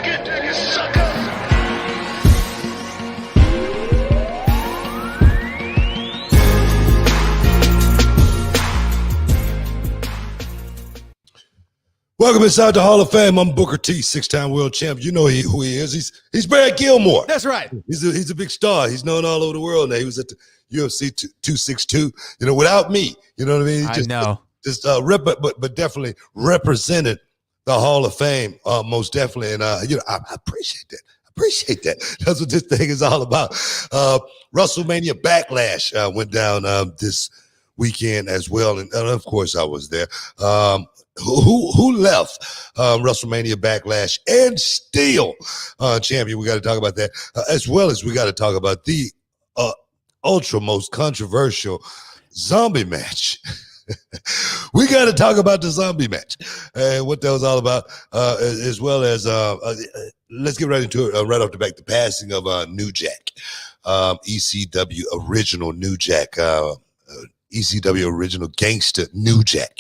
Dig it, sucker. Welcome inside the Hall of Fame. I'm Booker T, six-time world champ. You know who he is. He's Brad Gilmore. That's right. He's a big star. He's known all over the world now. He was at the UFC 262. You know, without me, you know what I mean? I know. But definitely represented the Hall of Fame, most definitely. And I appreciate that. Appreciate that. That's what this thing is all about. WrestleMania Backlash went down this weekend as well, and of course I was there. Who left WrestleMania Backlash and still champion? We got to talk about that, as well as we got to talk about the ultra most controversial zombie match. We got to talk about the zombie match and what that was all about, as well as let's get right into it right off the back. The passing of New Jack, ECW original New Jack, ECW original gangster New Jack.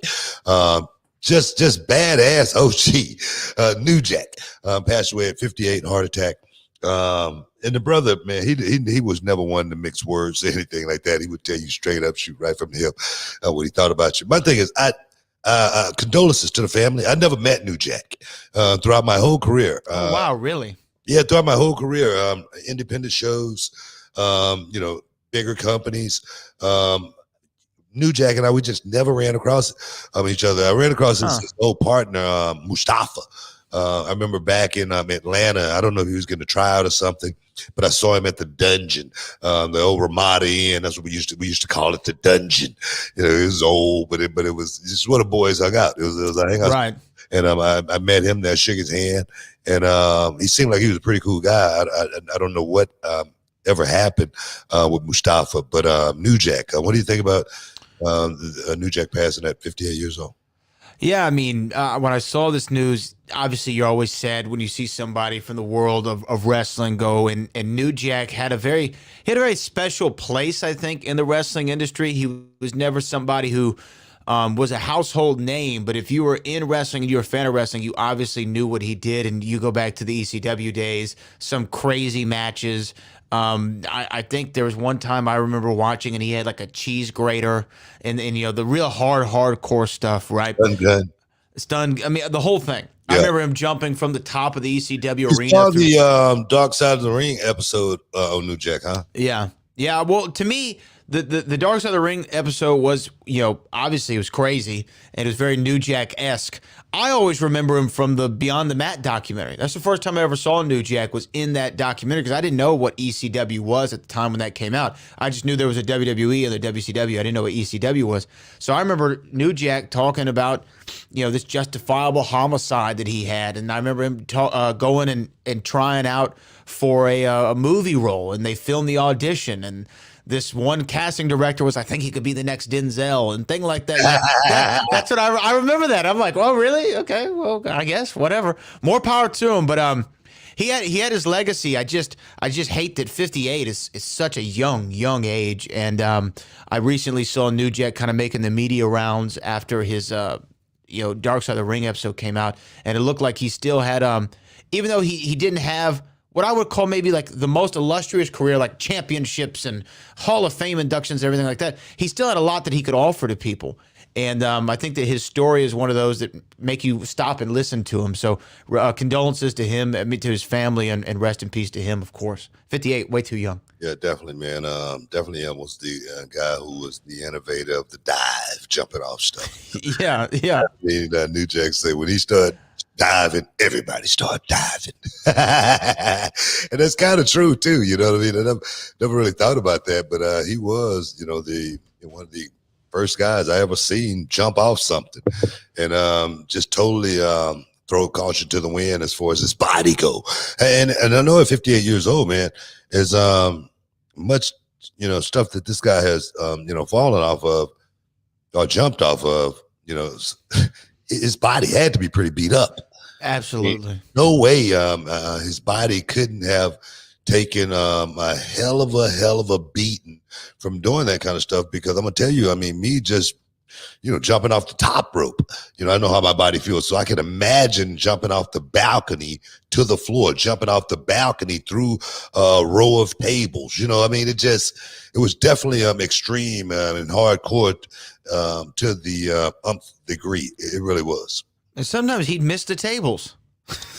Just badass OG New Jack passed away at 58, heart attack. And the brother, man, he was never one to mix words or anything like that. He would tell you straight up, shoot right from the hip, what he thought about you. My thing is, condolences to the family. I never met New Jack throughout my whole career. Oh, wow, really? Yeah, throughout my whole career, independent shows, bigger companies. New Jack and I, we just never ran across each other. I ran across his old partner, Mustafa. I remember back in Atlanta, I don't know if he was going to try out or something, but I saw him at the Dungeon, the old Ramada Inn. That's what we used to call it, the Dungeon. You know, it was old, but it was just where the boys hung out. It was a hangout. Right. And I met him there, shook his hand, and he seemed like he was a pretty cool guy. I don't know what ever happened with Mustafa, but New Jack, what do you think about New Jack passing at 58 years old? Yeah, I mean, when I saw this news, obviously you're always sad when you see somebody from the world of wrestling go, and New Jack had a very special place, I think, in the wrestling industry. He was never somebody who was a household name, but if you were in wrestling and you were a fan of wrestling, you obviously knew what he did, and you go back to the ECW days, some crazy matches. I think there was one time I remember watching, and he had like a cheese grater and the real hardcore stuff, right? Stun. I mean, the whole thing. Yeah. I remember him jumping from the top of the ECW arena. Saw the Dark Side of the Ring episode of New Jack, huh? Yeah. Yeah. Well, to me, the Dark Side of the Ring episode was, obviously it was crazy and it was very New Jack-esque. I always remember him from the Beyond the Mat documentary. That's the first time I ever saw New Jack, was in that documentary, because I didn't know what ECW was at the time when that came out. I just knew there was a WWE and the WCW. I didn't know what ECW was. So I remember New Jack talking about, this justifiable homicide that he had. And I remember him going and trying out for a movie role, and they filmed the audition, and this one casting director was, I think he could be the next Denzel, and thing like that. That's what I remember that. I'm like, well, really? Okay, well, I guess, whatever. More power to him. But he had his legacy. I just hate that 58 is such a young age. And I recently saw New Jack kind of making the media rounds after his Dark Side of the Ring episode came out, and it looked like he still had even though he didn't have what I would call maybe like the most illustrious career, like championships and Hall of Fame inductions, everything like that, he still had a lot that he could offer to people. And I think that his story is one of those that make you stop and listen to him. So condolences to him, to his family, and rest in peace to him, of course. 58, way too young. Yeah, definitely, man. Definitely almost the guy who was the innovator of the dive, jumping off stuff. Yeah. I mean, New Jack said when he started diving, everybody started diving. And that's kind of true too, you know what I mean? I never really thought about that, but he was, one of the first guys I ever seen jump off something and just totally throw caution to the wind as far as his body go. And I know at 58 years old, man, is much, stuff that this guy has, fallen off of or jumped off of, his body had to be pretty beat up. Absolutely. No way his body couldn't have taken a hell of a beating from doing that kind of stuff, because I'm going to tell you, I mean, me just jumping off the top rope. I know how my body feels. So I can imagine jumping off the balcony to the floor, jumping off the balcony through a row of tables. It was definitely extreme and hardcore to the degree. It really was. And sometimes he'd miss the tables.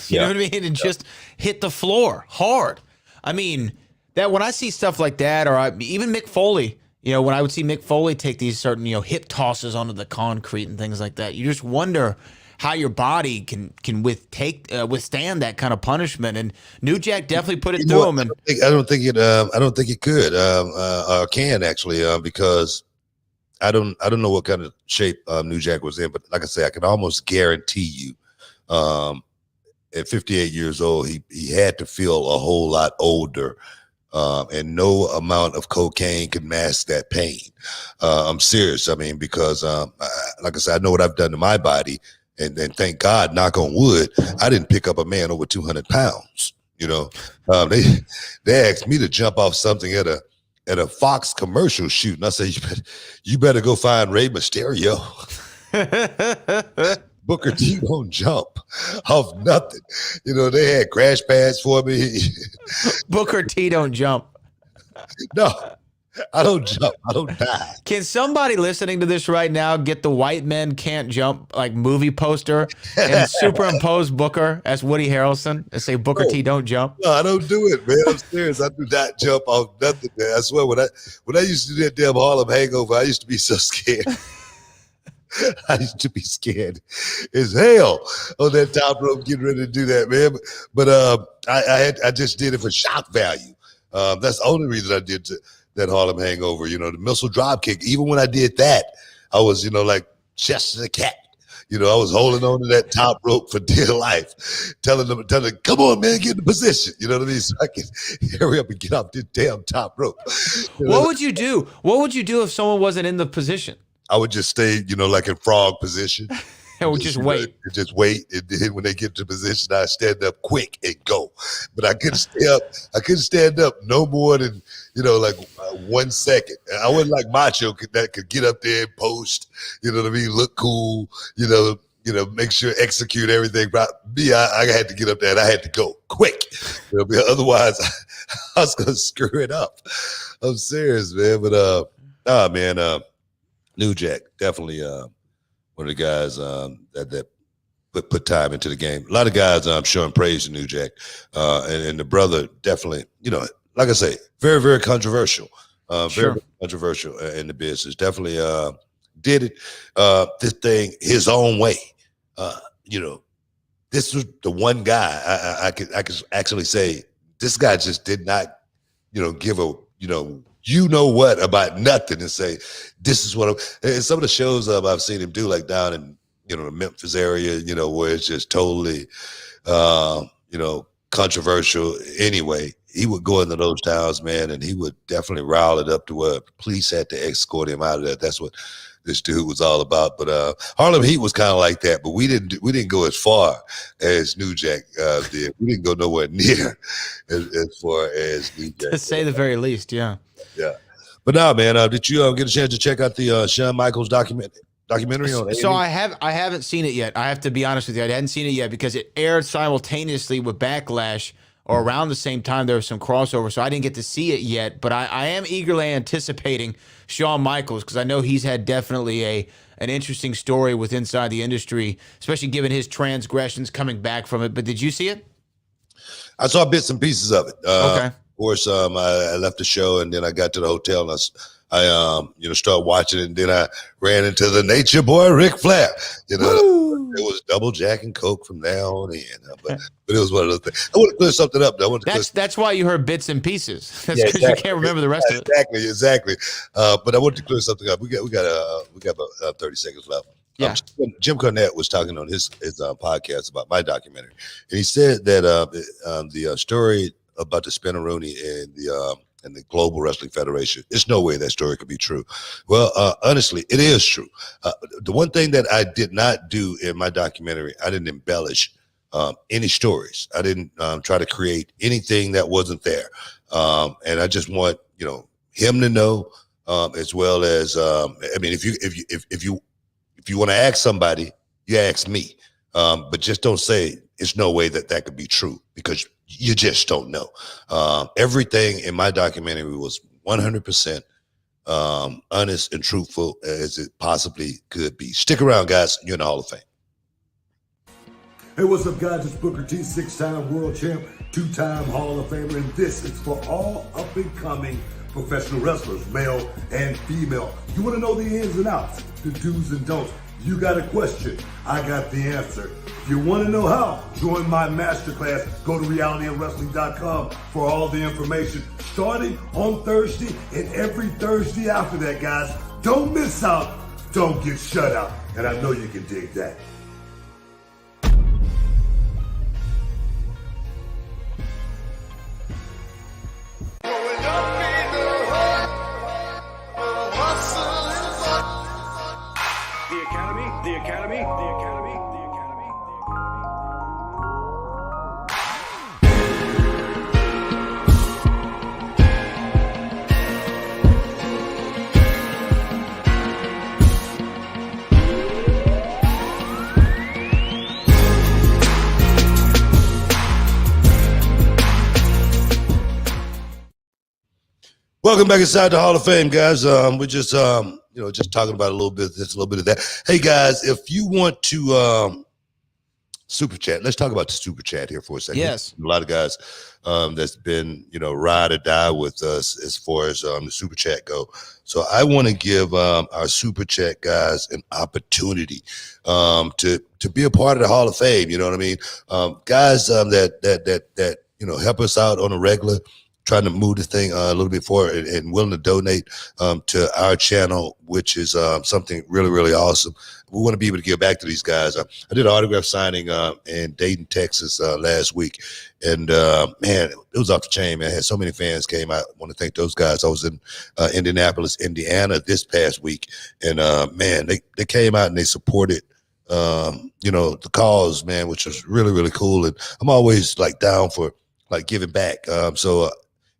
You know what I mean? And just hit the floor hard. I mean, that when I see stuff like that, or even Mick Foley, when I would see Mick Foley take these certain, hip tosses onto the concrete and things like that, you just wonder how your body can withstand that kind of punishment. And New Jack definitely put it through him. And I don't think it could or can actually because I don't know what kind of shape New Jack was in, but like I say, I can almost guarantee you, at 58 years old, he had to feel a whole lot older. And no amount of cocaine can mask that pain. I'm serious. I mean, because like I said, I know what I've done to my body, and thank God, knock on wood, I didn't pick up a man over 200 pounds. They asked me to jump off something at a Fox commercial shoot, and I said, you better go find Rey Mysterio. Booker T don't jump off nothing. They had crash pads for me. Booker T don't jump. No, I don't jump. I don't die. Can somebody listening to this right now get the White Men Can't Jump movie poster and superimpose Booker as Woody Harrelson and say Booker T don't jump? No, I don't do it, man. I'm serious. I do not jump off nothing, man. I swear, when I used to do that damn Harlem Hangover, I used to be so scared. I used to be scared as hell on that top rope getting ready to do that, man. But I just did it for shock value. That's the only reason I did that Harlem Hangover. The missile drop kick. Even when I did that, I was, like chest of the cat. I was holding on to that top rope for dear life, telling them, come on, man, get in position. You know what I mean? So I can hurry up and get off this damn top rope. What would you do? What would you do if someone wasn't in the position? I would just stay, like in frog position. And would just wait. Just wait. And then when they get to position, I stand up quick and go. But I couldn't stay up. I couldn't stand up no more than, 1 second. I wasn't like Macho that could get up there and post, you know what I mean? Look cool, make sure, execute everything. But me, I had to get up there and I had to go quick. Otherwise, I was going to screw it up. I'm serious, man. But, New Jack, definitely one of the guys that put time into the game. A lot of guys showing praise to New Jack. And the brother definitely, like I say, very, very controversial. Very controversial in the business. Definitely did it this thing his own way. This was the one guy I could actually say this guy just did not, give a, what about nothing and say, this is what and some of the shows I've seen him do, like down in, the Memphis area, where it's just totally, controversial anyway. He would go into those towns, man, and he would definitely rile it up to where police had to escort him out of there. That's what this dude was all about. But Harlem Heat was kind of like that, but we didn't go as far as New Jack did. We didn't go nowhere near as far as New Jack. To say the very least, yeah. Yeah. But now, man, did you get a chance to check out the Shawn Michaels documentary on So I haven't seen it yet. I have to be honest with you. I hadn't seen it yet because it aired simultaneously with Backlash, or around the same time. There was some crossover, so I didn't get to see it yet. But I am eagerly anticipating Shawn Michaels because I know he's had definitely an interesting story with inside the industry, especially given his transgressions coming back from it. But did you see it? I saw bits and pieces of it. Okay. Of course, I left the show and then I got to the hotel and I started watching it, and then I ran into the Nature Boy, Ric Flair. It was double Jack and Coke from now on in. But it was one of those things. I want to clear something up, though. That's why you heard bits and pieces. That's because you can't remember the rest of it. Exactly. But I want to clear something up. We got about 30 seconds left. Yeah. Jim Cornette was talking on his podcast about my documentary, and he said that the story about the Spinneroonie and the Global Wrestling Federation, there's no way that story could be true. Well, honestly, it is true. The one thing that I did not do in my documentary, I didn't embellish any stories. I didn't try to create anything that wasn't there. And I just want, him to know as well as I mean, if you want to ask somebody, you ask me, but just don't say it's no way that could be true, because you just don't know. Everything in my documentary was 100% honest and truthful as it possibly could be. Stick around, guys. You're in the Hall of Fame. Hey, what's up, guys? It's Booker T, 6-time world champ, 2-time Hall of Famer, and this is for all up-and-coming professional wrestlers, male and female. You want to know the ins and outs, the do's and don'ts. You got a question, I got the answer. If you want to know how, join my masterclass. Go to realityofwrestling.com for all the information, starting on Thursday and every Thursday after that, guys. Don't miss out. Don't get shut out. And I know you can dig that. The Academy. Welcome back inside the Hall of Fame, guys. We're just just talking about a little bit of this, a little bit of that. Hey, guys, if you want to super chat, let's talk about the super chat here for a second. Yes. A lot of guys that's been, ride or die with us as far as the super chat go. So I want to give our super chat guys an opportunity to be a part of the Hall of Fame. You know what I mean? Guys that help us out on a regular, trying to move the thing a little bit forward and willing to donate to our channel, which is something really, really awesome. We want to be able to give back to these guys. I did an autograph signing in Dayton, Texas last week. And, man, it was off the chain, man. I had so many fans came out. I want to thank those guys. I was in Indianapolis, Indiana this past week. And, man, they came out and they supported the cause, man, which was really, really cool. And I'm always, down for, giving back.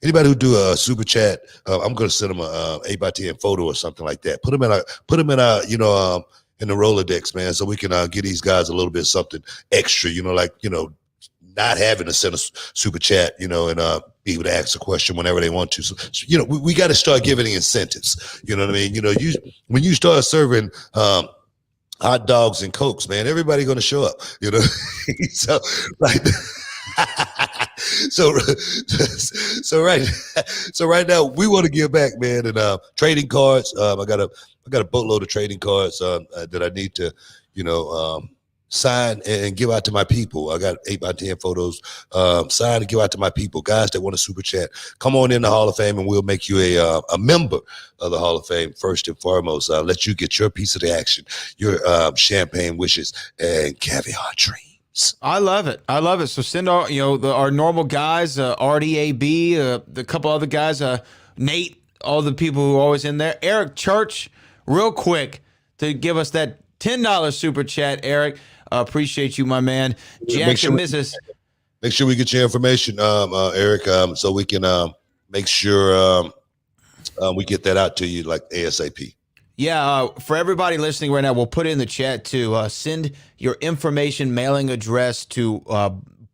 Anybody who do a super chat, I'm going to send them a 8x10 photo or something like that. Put them in in the Rolodex, man, so we can get these guys a little bit something extra, not having to send a super chat, and be able to ask a question whenever they want to. So we got to start giving incentives. You know what I mean? When you start serving hot dogs and Cokes, man, everybody going to show up, So, right. So right now we want to give back, man, and trading cards. I got a boatload of trading cards that I need to, sign and give out to my people. I got 8x10 photos, sign and give out to my people, guys that want to super chat. Come on in the Hall of Fame, and we'll make you a member of the Hall of Fame first and foremost. Let you get your piece of the action, your champagne wishes and caviar dreams. I love it. So send our normal guys, RDAB, the couple other guys, Nate, all the people who are always in there. Eric Church, real quick, to give us that $10 super chat. Eric, appreciate you, my man. Jackson, Mrs. Make sure we get your information, Eric, so we can make sure we get that out to you ASAP. Yeah, for everybody listening right now, we'll put it in the chat to send your information, mailing address to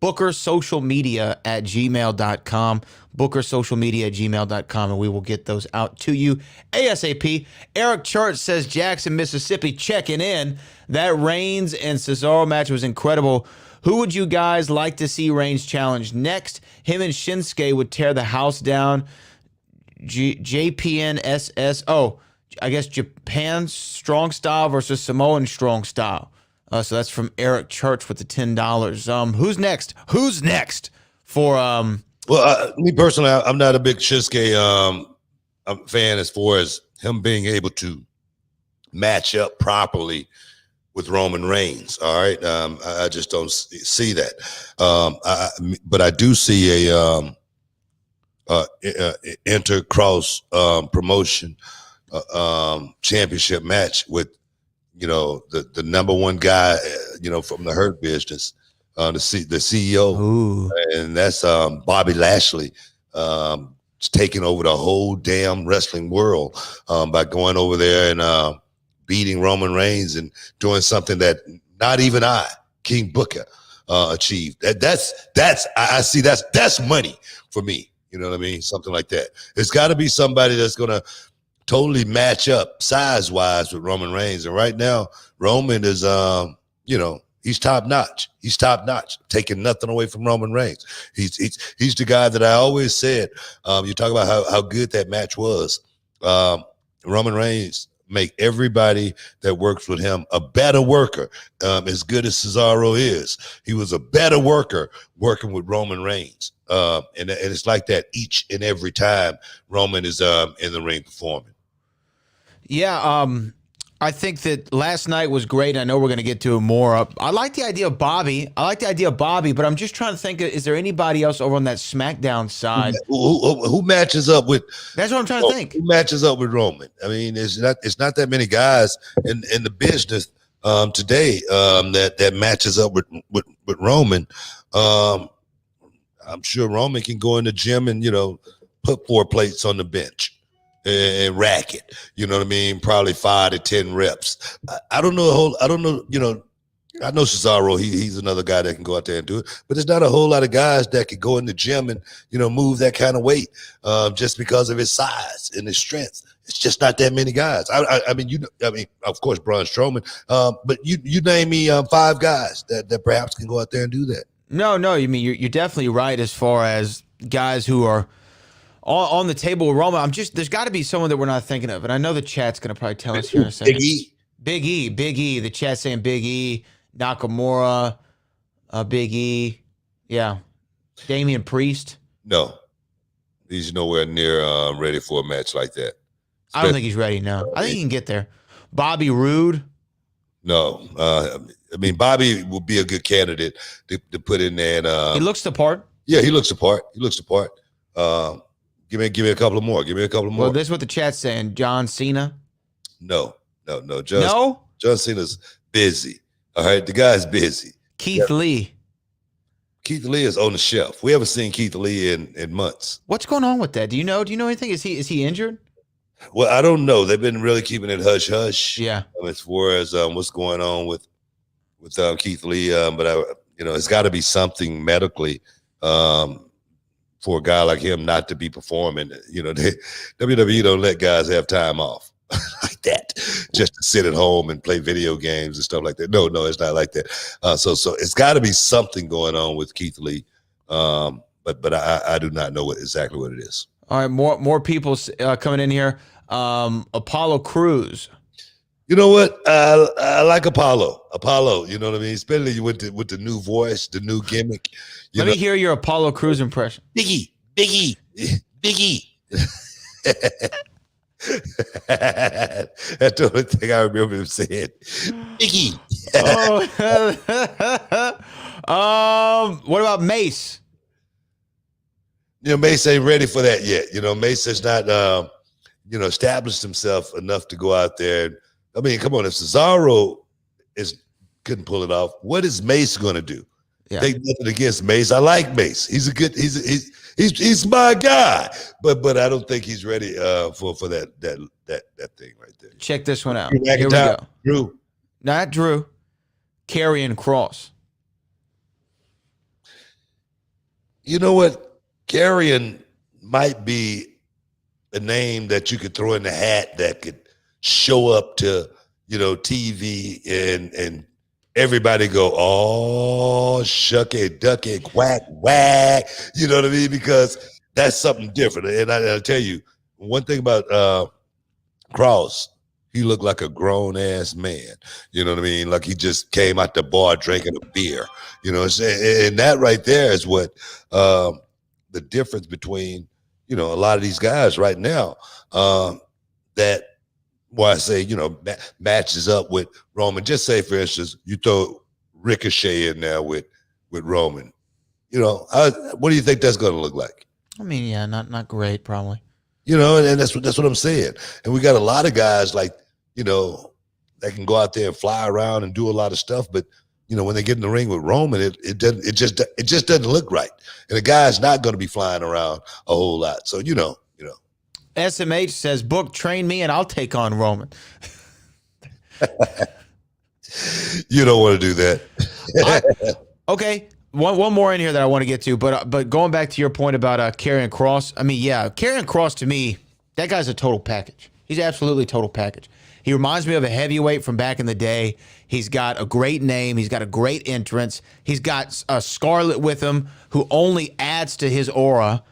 bookersocialmedia@gmail.com, bookersocialmedia@gmail.com, and we will get those out to you ASAP. Eric Church says, Jackson, Mississippi, checking in. That Reigns and Cesaro match was incredible. Who would you guys like to see Reigns challenge next? Him and Shinsuke would tear the house down. JPNSS. Oh, I guess Japan strong style versus Samoan strong style. So that's from Eric Church with the $10. Who's next? For me personally, I'm not a big Shinsuke fan as far as him being able to match up properly with Roman Reigns. All right, I just don't see that. But I do see a inter-cross promotion championship match with the number one guy from the Hurt Business, the CEO. Ooh. And that's Bobby Lashley taking over the whole damn wrestling world by going over there and beating Roman Reigns and doing something that not even King Booker, achieved. I see that's money for me. You know what I mean? Something like that. It's got to be somebody that's gonna totally match up size-wise with Roman Reigns. And right now, Roman is he's top notch. He's top notch, taking nothing away from Roman Reigns. He's the guy that I always said. You talk about how good that match was. Roman Reigns make everybody that works with him a better worker. As good as Cesaro is, he was a better worker working with Roman Reigns. And it's like that each and every time Roman is in the ring performing. Yeah, I think that last night was great. I know we're going to get to it more. I like the idea of Bobby. But I'm just trying to think, is there anybody else over on that SmackDown side? Who matches up with? That's what I'm trying to think. Who matches up with Roman? I mean, it's not that many guys in the business today that matches up with Roman. I'm sure Roman can go in the gym and put 4 plates on the bench and rack it. You know what I mean? Probably 5 to 10 reps. I don't know. I know Cesaro, he's another guy that can go out there and do it, but there's not a whole lot of guys that can go in the gym and, move that kind of weight just because of his size and his strength. It's just not that many guys. I mean, of course, Braun Strowman, but you name me 5 guys that perhaps can go out there and do that. No, you mean you're definitely right as far as guys who are on the table with Roman. There's got to be someone that we're not thinking of, and I know the chat's going to probably tell us here in a second. Big E. The chat's saying Big E, Nakamura, Big E, yeah, Damian Priest. No, he's nowhere near ready for a match like that. I don't think he's ready. No, I think he can get there. Bobby Roode. No, I mean Bobby will be a good candidate to put in there. And he looks the part. Yeah, he looks the part. Give me a couple more. Well, this is what the chat's saying. John Cena. No. John Cena's busy. All right, the guy's busy. Keith Lee. Keith Lee is on the shelf. We haven't seen Keith Lee in months. What's going on with that? Do you know anything? Is he injured? Well, I don't know. They've been really keeping it hush hush. Yeah. As far as what's going on with Keith Lee, but it's got to be something medically for a guy like him not to be performing. WWE don't let guys have time off like that just to sit at home and play video games and stuff like that. No, it's not like that. So it's got to be something going on with Keith Lee. But I do not know exactly what it is. All right, more people coming in here. Apollo Crews. You know what? I like Apollo. You know what I mean? Especially with the new voice, the new gimmick. Let me hear your Apollo Crews impression. Biggie. That's the only thing I remember him saying. Biggie. What about Mace? Mace ain't ready for that yet. Mace has not, established himself enough to go out there. I mean, come on, if Cesaro couldn't pull it off, what is Mace going to do? Yeah. Take nothing against Mace. I like Mace. He's he's my guy, but I don't think he's ready for that thing right there. Check this one out. Here we go. Drew. Not Drew. Karrion Kross. You know what? Karrion might be a name that you could throw in the hat that could show up to, TV and everybody go, oh, shucky, ducky, quack, whack. You know what I mean? Because that's something different. And I'll tell you, one thing about Kross, he looked like a grown-ass man. You know what I mean? Like he just came out the bar drinking a beer. And that right there is what the difference between, a lot of these guys right now that, well, I say, matches up with Roman. Just say, for instance, you throw Ricochet in there with Roman. What do you think that's going to look like? I mean, yeah, not great, probably. And that's what I'm saying. And we got a lot of guys like, that can go out there and fly around and do a lot of stuff, but when they get in the ring with Roman, it just doesn't look right. And the guy's not going to be flying around a whole lot. So, SMH says, "Book, train me, and I'll take on Roman." You don't want to do that. Okay, one more in here that I want to get to, but going back to your point about Karrion Kross, I mean, yeah, Karrion Kross to me, that guy's a total package. He's absolutely a total package. He reminds me of a heavyweight from back in the day. He's got a great name. He's got a great entrance. He's got a Scarlett with him who only adds to his aura.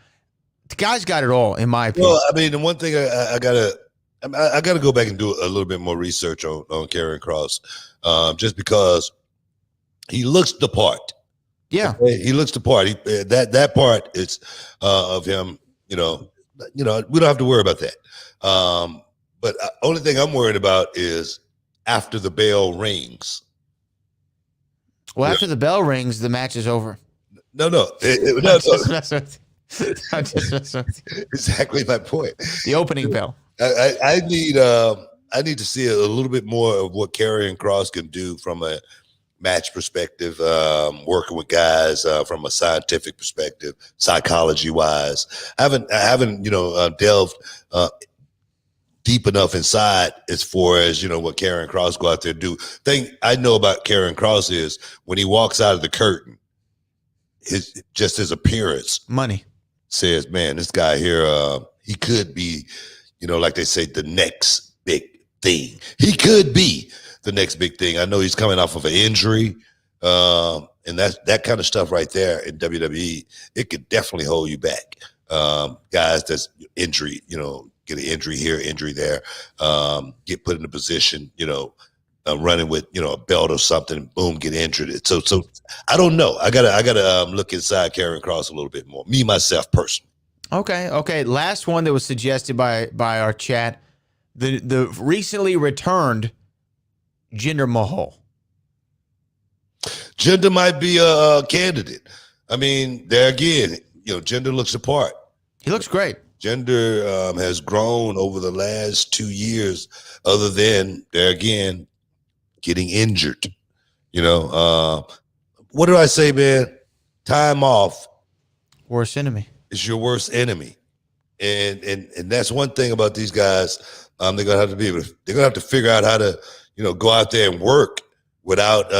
The guy's got it all, in my opinion. Well, I mean, the one thing I gotta go back and do a little bit more research on Karrion Kross, just because he looks the part. Yeah, okay? He looks the part. That part is of him. We don't have to worry about that. But only thing I'm worried about is after the bell rings. Well, after the bell rings, the match is over. No. Exactly my point. The opening bell. I need to see a little bit more of what Karrion Kross can do from a match perspective, working with guys from a scientific perspective, psychology wise. I haven't delved deep enough inside as far as what Karrion Kross go out there and do. Thing I know about Karrion Kross is when he walks out of the curtain, his appearance money says, man, this guy here, he could be, like they say, the next big thing. He could be the next big thing. I know he's coming off of an injury, and that kind of stuff right there in WWE, it could definitely hold you back. Guys that's injury, get an injury here, injury there, get put in a position, running with a belt or something, boom, get injured. So I don't know. I gotta look inside Karrion Kross a little bit more. Me myself personally. Okay. Last one that was suggested by our chat, the recently returned Jinder Mahal. Jinder might be a candidate. I mean, there again, Jinder looks the part. He looks great. Jinder has grown over the last 2 years, other than there again getting injured. What do I say, man? Time off. Worst enemy. Is your worst enemy. And that's one thing about these guys. They're gonna have to figure out how to, go out there and work without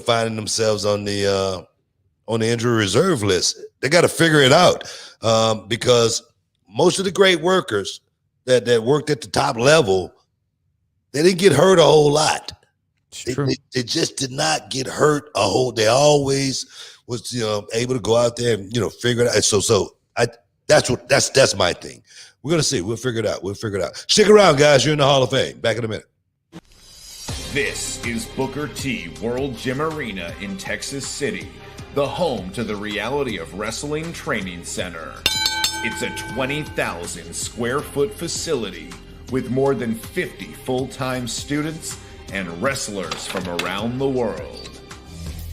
finding themselves on the injury reserve list. They got to figure it out. Because most of the great workers that worked at the top level, they didn't get hurt a whole lot. They just did not get hurt a whole. They always was able to go out there and figure it out. So that's my thing. We're gonna see. We'll figure it out. Stick around, guys. You're in the Hall of Fame. Back in a minute. This is Booker T World Gym Arena in Texas City, the home to the Reality of Wrestling Training Center. It's a 20,000 square foot facility with more than 50 full-time students and wrestlers from around the world.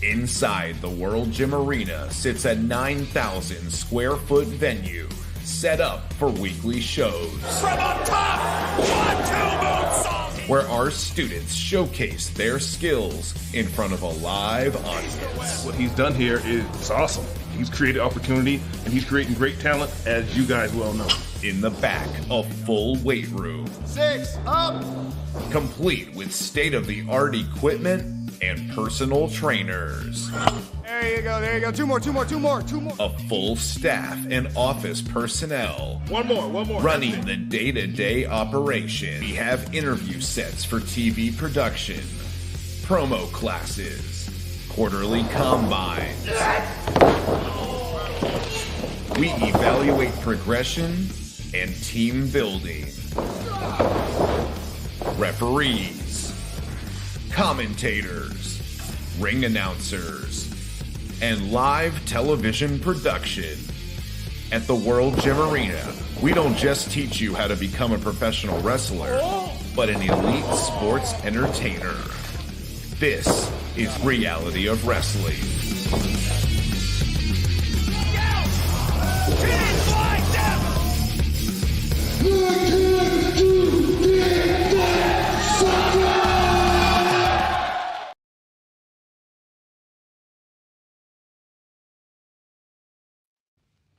Inside the World Gym Arena sits a 9,000 square foot venue set up for weekly shows. From up top, 1-2 moonsault, where our students showcase their skills in front of a live audience. What he's done here is awesome. He's created opportunity, and he's creating great talent, as you guys well know. In the back, a full weight room. 6 up! Complete with state-of-the-art equipment and personal trainers. There you go. Two more. A full staff and office personnel. One more. Running the day-to-day operation. We have interview sets for TV production, promo classes, quarterly combines. We evaluate progression and team building. Referees, commentators, ring announcers, and live television production. At the World Gym Arena, we don't just teach you how to become a professional wrestler, but an elite sports entertainer. This is Reality of Wrestling.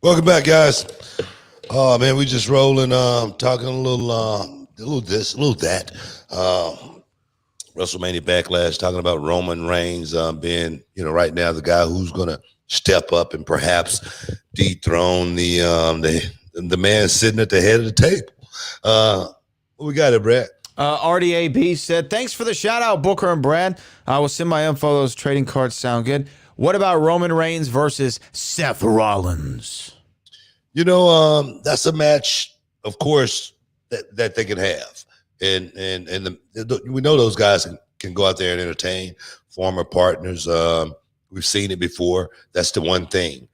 Welcome back, guys. Oh man, we just rolling, talking a little this, a little that. WrestleMania Backlash, talking about Roman Reigns being, right now the guy who's gonna step up and perhaps dethrone the man sitting at the head of the table. What we got it, Brad? RDAB said, thanks for the shout out, Booker and Brad. I will send my info. Those trading cards sound good. What about Roman Reigns versus Seth Rollins? That's a match, of course, that they can have. And we know those guys can go out there and entertain former partners. We've seen it before. That's the one thing.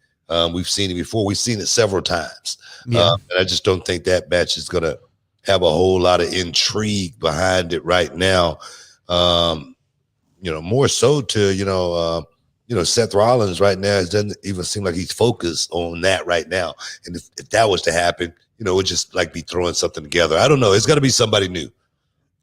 We've seen it before. We've seen it several times. Yeah. And I just don't think that match is going to have a whole lot of intrigue behind it right now. More so to, Seth Rollins right now, it doesn't even seem like he's focused on that right now. And if that was to happen, it would just like be throwing something together. I don't know. It's got to be somebody new.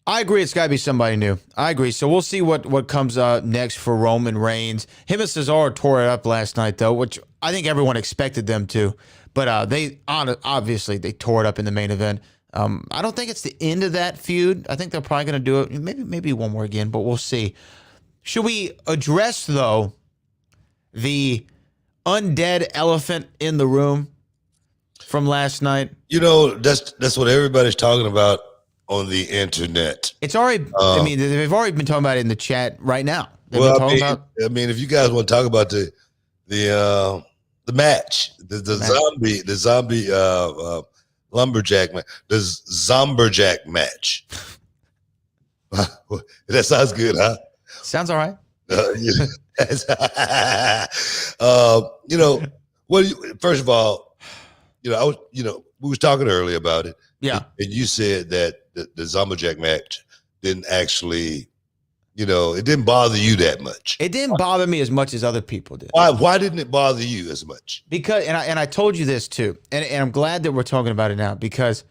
I agree. It's got to be somebody new. I agree. So we'll see what comes next for Roman Reigns. Him and Cesaro tore it up last night, though, which I think everyone expected them to. But they obviously tore it up in the main event. I don't think it's the end of that feud. I think they're probably going to do it maybe one more again, but we'll see. Should we address, though, the undead elephant in the room from last night? That's what everybody's talking about on the internet. It's already, they've already been talking about it in the chat right now. If you guys want to talk about the match, the zombie lumberjack match, the Zomberjack match. That sounds good, huh? Sounds all right. First of all, we was talking earlier about it. Yeah. And you said that the Zomberjack match didn't actually, it didn't bother you that much. It didn't bother me as much as other people did. Why didn't it bother you as much? Because, and I told you this too, and I'm glad that we're talking about it now, because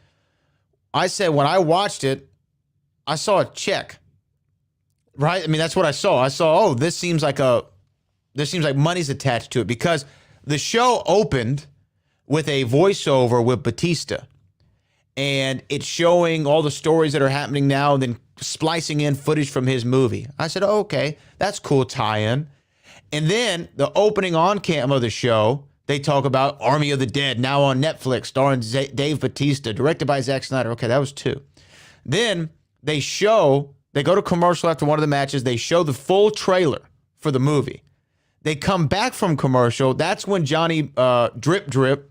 I said when I watched it, I saw a check. Right? That's what I saw. I saw, this seems like money's attached to it, because the show opened with a voiceover with Batista, and it's showing all the stories that are happening now, and then splicing in footage from his movie. I said, okay, that's cool tie-in. And then the opening on cam of the show, they talk about Army of the Dead, now on Netflix, starring Dave Batista, directed by Zack Snyder. Okay, that was 2. Then they go to commercial after one of the matches. They show the full trailer for the movie. They come back from commercial. That's when Johnny Drip Drip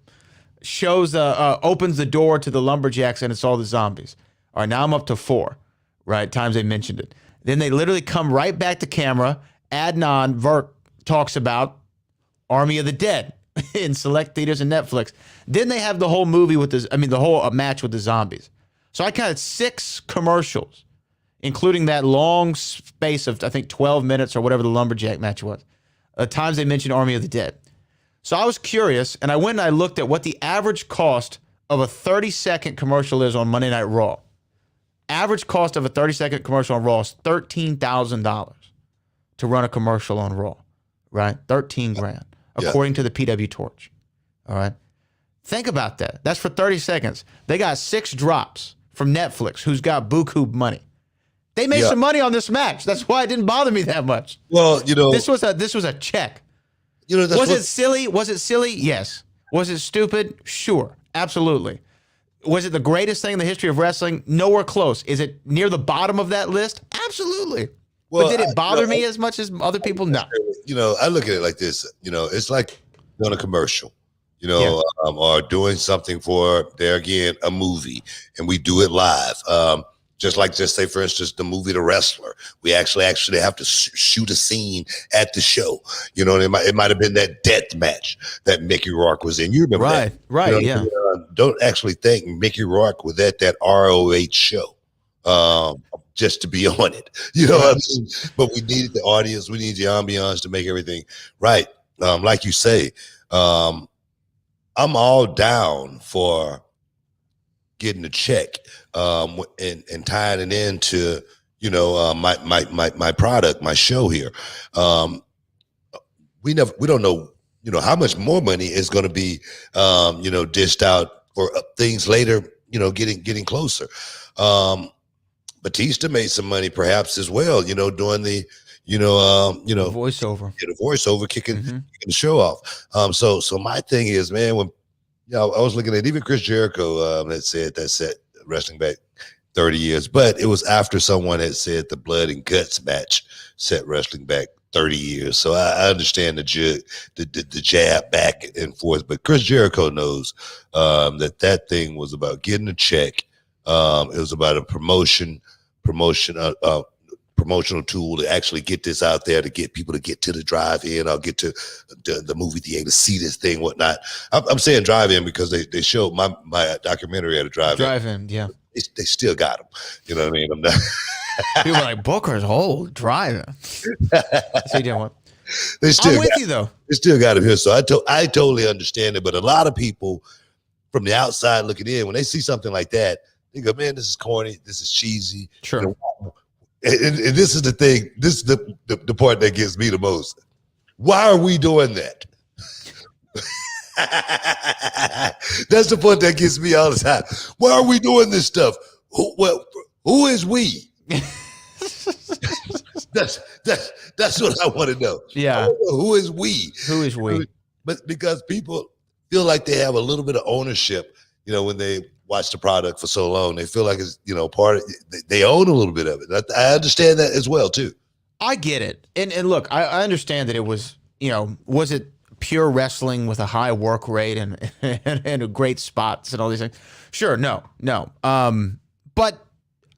opens the door to the lumberjacks, and it's all the zombies. All right, now I'm up to 4, right? Times they mentioned it. Then they literally come right back to camera. Adnan Virk talks about Army of the Dead in select theaters and Netflix. Then they have the whole movie the whole match with the zombies. So I counted 6 commercials, including that long space of, I think, 12 minutes or whatever the lumberjack match was. Times they mentioned Army of the Dead. So I was curious, and I went and I looked at what the average cost of a 30-second commercial is on Monday Night Raw. Average cost of a 30-second commercial on Raw is $13,000 to run a commercial on Raw, right? $13,000, according to the PW Torch. All right? Think about that. That's for 30 seconds. They got 6 drops from Netflix, who's got buku money. They made some money on this match. That's why it didn't bother me that much. Well, this was a check. Was it silly? Was it silly? Yes. Was it stupid? Sure. Absolutely. Was it the greatest thing in the history of wrestling? Nowhere close. Is it near the bottom of that list? Absolutely. Well, but did it bother me as much as other people? No. I look at it like this. It's like doing a commercial, or doing something for, there again, a movie, and we do it live. Just say, for instance, the movie The Wrestler. We actually have to shoot a scene at the show. It might have been that death match that Mickey Rourke was in. You remember that? Right, yeah. Don't actually think Mickey Rourke was at that ROH show just to be on it. What I mean? But we needed the audience. We need the ambiance to make everything right. Like you say, I'm all down for getting a check and tying it into my product, my show here. We don't know how much more money is going to be dished out for things later, getting closer. Batista made some money perhaps as well, doing the, voiceover. The voiceover kicking the show off. So my thing is, man, when I was looking at even Chris Jericho that said that set wrestling back 30 years, but it was after someone had said the blood and guts match set wrestling back 30 years. So I understand the jab back and forth, but Chris Jericho knows that thing was about getting a check. It was about a promotional tool to actually get this out there, to get people to get to the drive-in. I'll get to the movie theater, see this thing, whatnot. I'm saying drive-in because they showed my documentary at a drive-in. Drive-in, yeah. They still got them. You know what I mean? I'm not. People are like, Booker's old drive-in. I'm with you though. They still got him here, so I totally understand it. But a lot of people from the outside looking in, when they see something like that, they go, "Man, this is corny. This is cheesy." Sure. And this is the thing. This is the part that gets me the most. Why are we doing that? That's the part that gets me all the time. Why are we doing this stuff? Who is we? That's what I want to know. Yeah. Who is we? Who is we? But because people feel like they have a little bit of ownership, when they watch the product for so long, they feel like it's, part of, they own a little bit of it. I understand that as well too. I get it. And look, I understand that it was, was it pure wrestling with a high work rate and great spots and all these things? Sure. No. But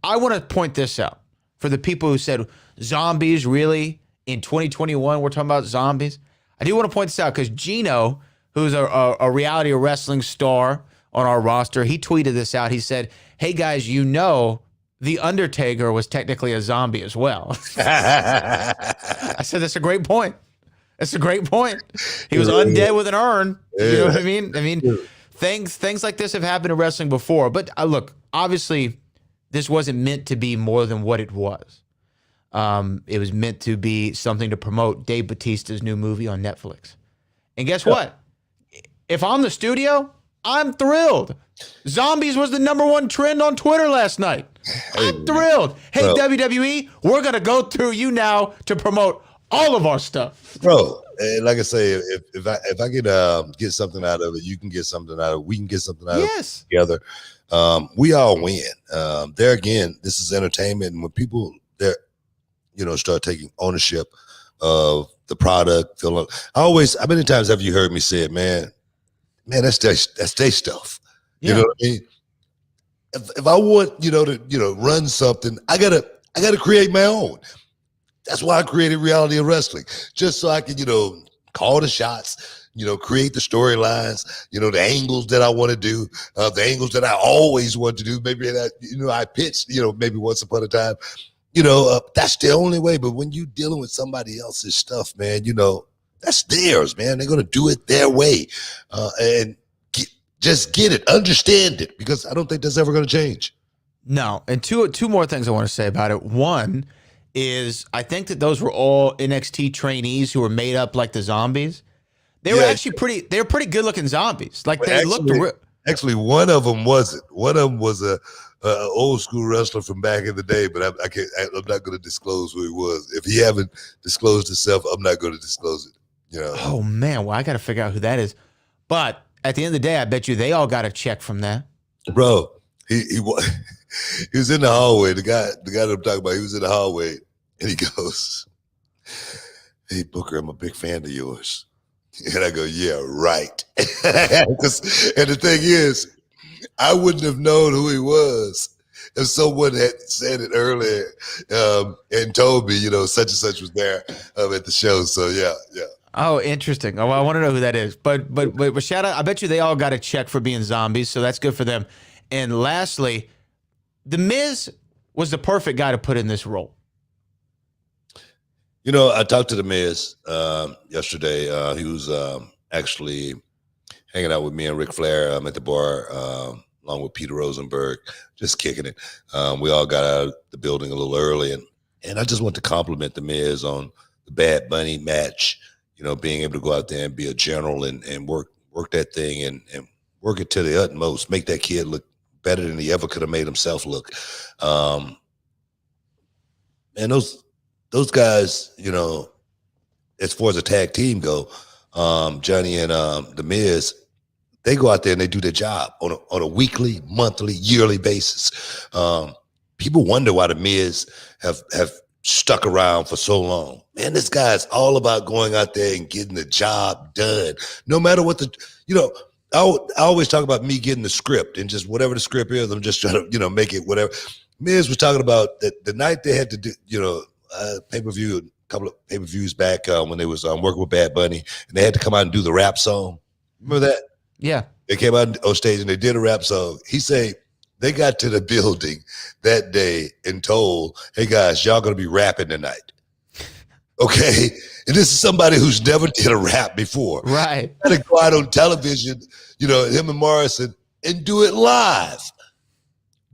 I want to point this out for the people who said zombies, really, in 2021, we're talking about zombies. I do want to point this out because Gino, who's a reality wrestling star on our roster, he tweeted this out. He said, "Hey guys, The Undertaker was technically a zombie as well." I said, that's a great point. That's a great point. He was undead with an urn. You know what I mean? Things like this have happened in wrestling before. But look, obviously, this wasn't meant to be more than what it was. It was meant to be something to promote Dave Bautista's new movie on Netflix. And guess what? If I'm the studio, I'm thrilled. Zombies was the #1 trend on Twitter last night. I'm thrilled. Hey, WWE, we're going to go through you now to promote all of our stuff. Bro, and like I say, if I could get something out of it, you can get something out of it. We can get something out of it together. We all win. There again, this is entertainment. And when people start taking ownership of the product, how many times have you heard me say it, man, that's their stuff. You know what I mean? If I want, to run something, I gotta create my own. That's why I created Reality of Wrestling, just so I can, call the shots, create the storylines, the angles that I want to do, the angles that I always want to do. Maybe that, I pitched, maybe once upon a time, that's the only way. But when you're dealing with somebody else's stuff, man, that's theirs, man. They're going to do it their way. And just get it, understand it, because I don't think that's ever going to change. No. And two more things I want to say about it. One is I think that those were all NXT trainees who were made up like the zombies. They were actually pretty good looking zombies. Like they looked Actually, one of them wasn't. One of them was a old school wrestler from back in the day, but I'm not going to disclose who he was. If he haven't disclosed himself, I'm not going to disclose it. Oh man, well I got to figure out who that is. But at the end of the day, I bet you they all got a check from that. Bro, he was in the hallway. The guy that I'm talking about, he was in the hallway, and he goes, "Hey Booker, I'm a big fan of yours." And I go, "Yeah, right." And the thing is, I wouldn't have known who he was if someone had said it earlier and told me, such and such was there at the show. So yeah. Oh, interesting. Oh, well, I want to know who that is. But shout out, I bet you they all got a check for being zombies, so that's good for them. And lastly, The Miz was the perfect guy to put in this role. I talked to The Miz yesterday. He was actually hanging out with me and Ric Flair at the bar, along with Peter Rosenberg, just kicking it. We all got out of the building a little early, and I just want to compliment The Miz on the Bad Bunny match, being able to go out there and be a general and work that thing and work it to the utmost, make that kid look better than he ever could have made himself look. And those guys, you know, as far as a tag team go, Johnny and The Miz, they go out there and they do their job on a weekly, monthly, yearly basis. People wonder why The Miz have stuck around for so long. Man, this guy's all about going out there and getting the job done. No matter what I always talk about me getting the script, and just whatever the script is, I'm just trying to, you know, make it whatever. Miz was talking about the night they had to do, you know, pay-per-view, a couple of pay-per-views back when they was working with Bad Bunny, and they had to come out and do the rap song. Remember that? Yeah. They came out on stage and they did a rap song. He said they got to the building that day and told, hey guys, y'all gonna be rapping tonight. Okay? And this is somebody who's never did a rap before. Right. Had to go out on television, you know, him and Morrison, and do it live.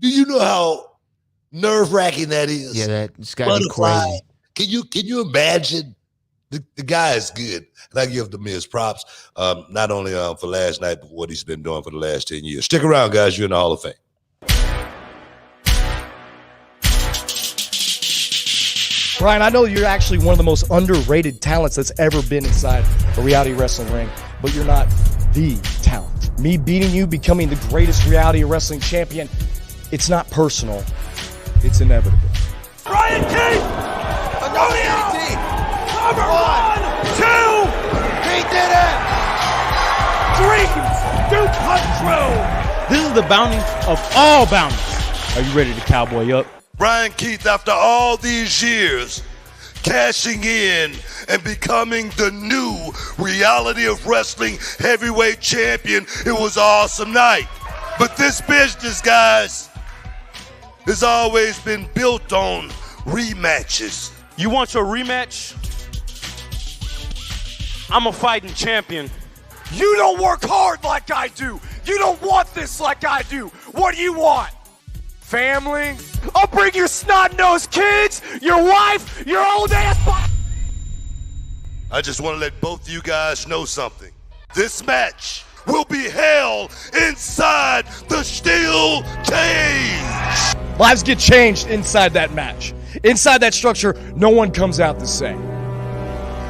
Do you know how nerve-wracking that is? Yeah, that's gotta be crazy. Can you imagine? The guy is good. And I give The Miz props, not only for last night, but what he's been doing for the last 10 years. Stick around, guys. You're in the Hall of Fame. Brian, I know you're actually one of the most underrated talents that's ever been inside a reality wrestling ring, but you're not the talent. Me beating you, becoming the greatest reality wrestling champion, it's not personal. It's inevitable. Brian Keith! Number 1, 2! He did it! Dreams do come true! This is the bounty of all bounties. Are you ready to cowboy up? Brian Keith, after all these years, cashing in and becoming the new reality of wrestling heavyweight champion. It was an awesome night. But this business, guys, has always been built on rematches. You want your rematch? I'm a fighting champion. You don't work hard like I do. You don't want this like I do. What do you want? Family? I'll bring your snot-nosed kids, your wife, your old ass. I just want to let both of you guys know something. This match will be held inside the steel cage. Lives get changed inside that match. Inside that structure, no one comes out the same.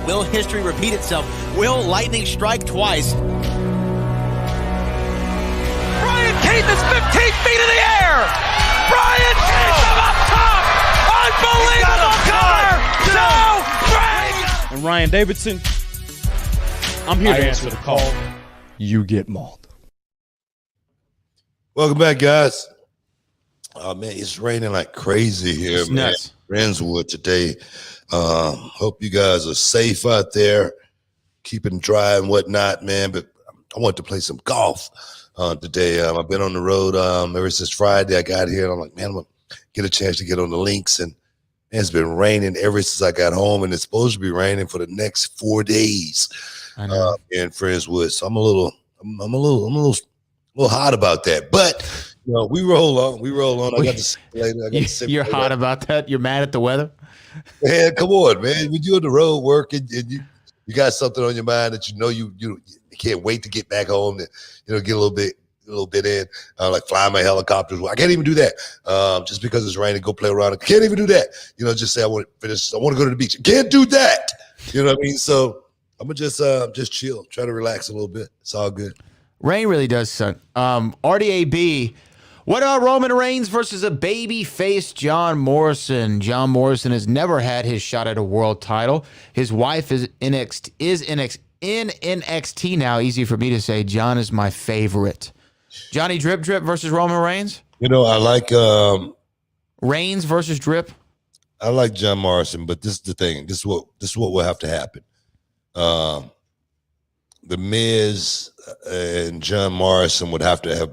Will history repeat itself? Will lightning strike twice? Brian Keith is 15 feet in the air. Brian Keith from up top. Unbelievable cover. No break. And Ryan Davidson, I'm here to answer the call. You get mauled. Welcome back, guys. Oh, man, it's raining like crazy here, It's man. nuts. Friendswood today. Hope you guys are safe out there, keeping dry and whatnot, man. But I want to play some golf today. I've been on the road ever since Friday. I got here, and I'm like, man, I'm going to get a chance to get on the links. And man, it's been raining ever since I got home, and it's supposed to be raining for the next 4 days in Friendswood. So I'm a little hot about that. But you know, we roll on. I got to see you later. You're hot about that? You're mad at the weather? Man, come on, man. When you're on the road working and you got something on your mind that you know you can't wait to get back home to, you know, get a little bit in, like flying my helicopters. I can't even do that. Just because it's raining, go play around. I can't even do that. You know, just say I want to go to the beach. Can't do that. You know what I mean? So I'm gonna just chill, try to relax a little bit. It's all good. Rain really does suck. RDAB, what about Roman Reigns versus a baby-faced John Morrison? John Morrison has never had his shot at a world title. His wife is in NXT now. Easy for me to say. John is my favorite. Johnny Drip Drip versus Roman Reigns? You know, I like Reigns versus Drip? I like John Morrison, but this is the thing. This is what will have to happen. The Miz and John Morrison would have to have,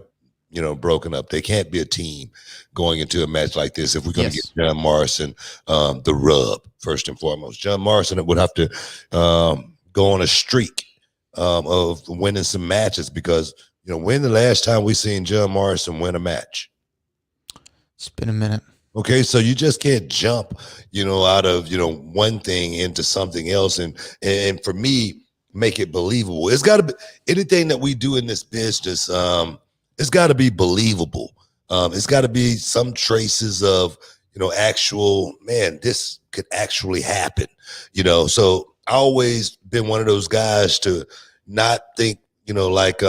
you know, broken up. They can't be a team going into a match like this if we're going to get John Morrison the rub, first and foremost. John Morrison would have to go on a streak of winning some matches because, you know, when the last time we seen John Morrison win a match? It's been a minute. Okay, so you just can't jump, you know, out of, you know, one thing into something else. And for me, make it believable. It's got to be anything that we do in this business. It's got to be believable. It's got to be some traces of, actual, man, this could actually happen, So I always been one of those guys to not think, like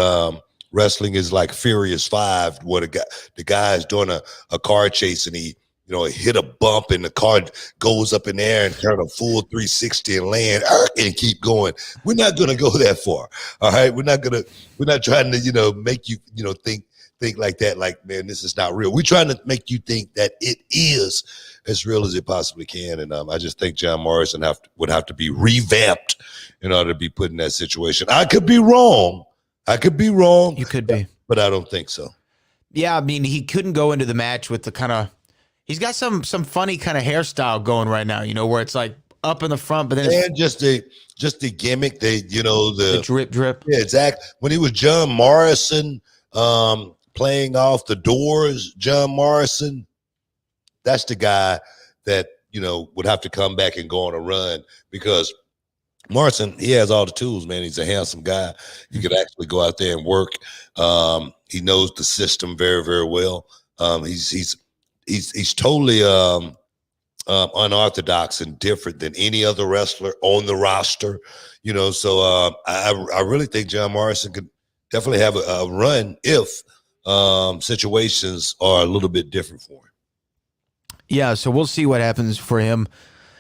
wrestling is like Furious 5, where the guy is doing a car chase and he, hit a bump and the car goes up in the air and turn a full 360 and land and keep going. We're not going to go that far. All right. We're not trying to, make you, think like that. Like, man, this is not real. We're trying to make you think that it is as real as it possibly can. And I just think John Morrison would have to be revamped in order to be put in that situation. I could be wrong. You could be. But I don't think so. Yeah, I mean, he couldn't go into the match with the kind of, he's got some funny kind of hairstyle going right now, where it's like up in the front, but then and just the gimmick, the drip. Yeah, exactly. When he was John Morrison, playing off the Doors, John Morrison, that's the guy that, would have to come back and go on a run, because Morrison, he has all the tools, man. He's a handsome guy. He could actually go out there and work. He knows the system very, very well. He's totally unorthodox and different than any other wrestler on the roster, So I really think John Morrison could definitely have a run if situations are a little bit different for him. Yeah, so we'll see what happens for him.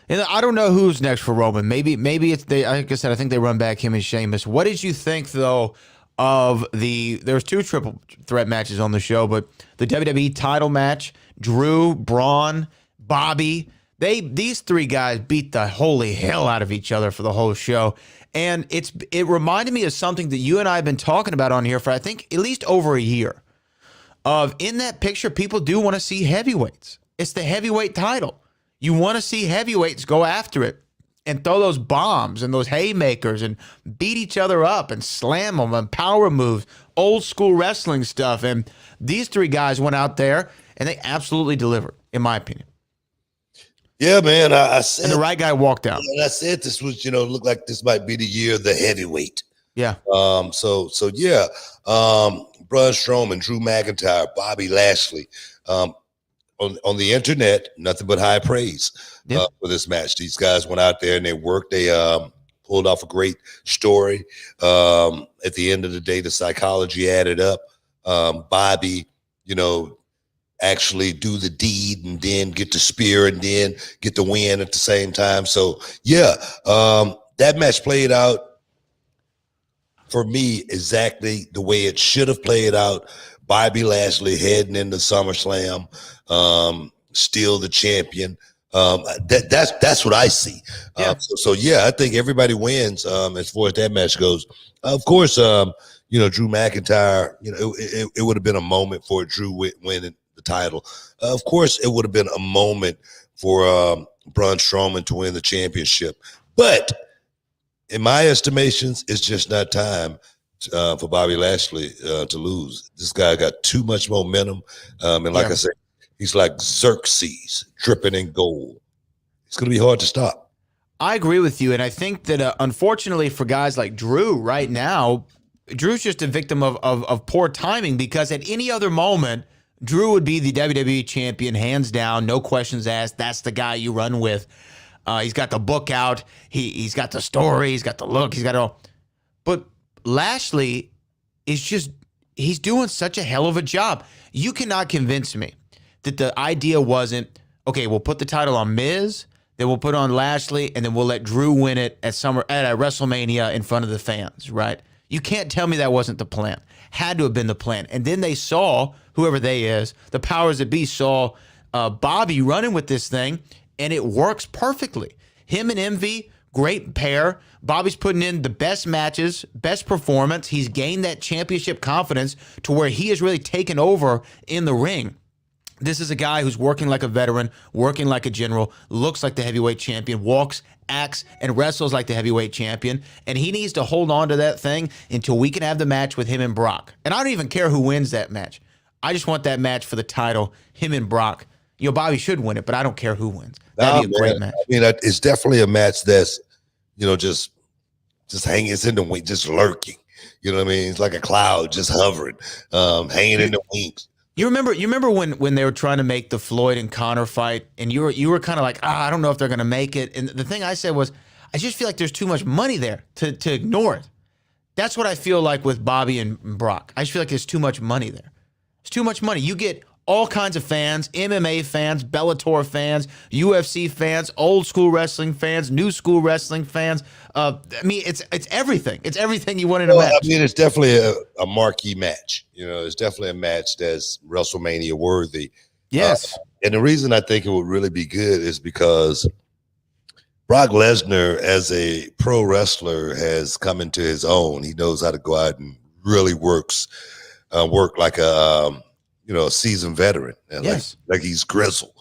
And I don't know who's next for Roman. Maybe it's they. Like I said, I think they run back him and Sheamus. What did you think though of there's 2 triple threat matches on the show, but the WWE title match, Drew, Braun, Bobby, these 3 guys beat the holy hell out of each other for the whole show. And it reminded me of something that you and I have been talking about on here for, I think, at least over a year. In that picture, people do want to see heavyweights. It's the heavyweight title. You want to see heavyweights go after it and throw those bombs and those haymakers and beat each other up and slam them and power moves, old school wrestling stuff. And these 3 guys went out there and they absolutely delivered, in my opinion. Yeah, man. I said, and the right guy walked out. And I said this was, looked like this might be the year of the heavyweight. Yeah. So yeah. Braun Strowman, Drew McIntyre, Bobby Lashley. On the internet, nothing but high praise for this match. These guys went out there and they worked. They pulled off a great story. At the end of the day, the psychology added up. Bobby, actually do the deed and then get the spear and then get the win at the same time. So, yeah, that match played out for me exactly the way it should have played out. Bobby Lashley heading into SummerSlam, still the champion. That's what I see. Yeah. So yeah, I think everybody wins as far as that match goes. Of course, Drew McIntyre, it would have been a moment for Drew winning the title. Of course, it would have been a moment for Braun Strowman to win the championship. But in my estimations, it's just not time for Bobby Lashley to lose. This guy got too much momentum. And like I said, he's like Xerxes dripping in gold. It's going to be hard to stop. I agree with you. And I think that unfortunately for guys like Drew right now, Drew's just a victim of poor timing, because at any other moment, Drew would be the WWE champion, hands down, no questions asked. That's the guy you run with. He's got the book out. He's got the story. He's got the look. He's got it all. But Lashley is he's doing such a hell of a job. You cannot convince me that the idea wasn't, okay, we'll put the title on Miz, then we'll put it on Lashley, and then we'll let Drew win it at WrestleMania in front of the fans, right? You can't tell me that wasn't the plan. Had to have been the plan. And then they saw, whoever they is, the powers that be saw Bobby running with this thing, and it works perfectly. Him and Envy, great pair. Bobby's putting in the best matches, best performance. He's gained that championship confidence to where he has really taken over in the ring. This is a guy who's working like a veteran, working like a general, looks like the heavyweight champion, walks, acts, and wrestles like the heavyweight champion. And he needs to hold on to that thing until we can have the match with him and Brock. And I don't even care who wins that match. I just want that match for the title, him and Brock. Bobby should win it, but I don't care who wins. That'd be a great match. I mean, it's definitely a match that's, just just hanging. It's in the wing, just lurking. You know what I mean? It's like a cloud just hovering, hanging in the wings. You remember when they were trying to make the Floyd and Conor fight, and you were kind of like, I don't know if they're going to make it. And the thing I said was, I just feel like there's too much money there to ignore it. That's what I feel like with Bobby and Brock. I just feel like there's too much money there. It's too much money. You get all kinds of fans, MMA fans, Bellator fans, UFC fans, old school wrestling fans, new school wrestling fans. I mean, it's everything. It's everything you want in a match. I mean, it's definitely a marquee match. You know, it's definitely a match that's WrestleMania worthy. Yes. And the reason I think it would really be good is because Brock Lesnar, as a pro wrestler, has come into his own. He knows how to go out and really work like a seasoned veteran, and yes, like he's grizzled.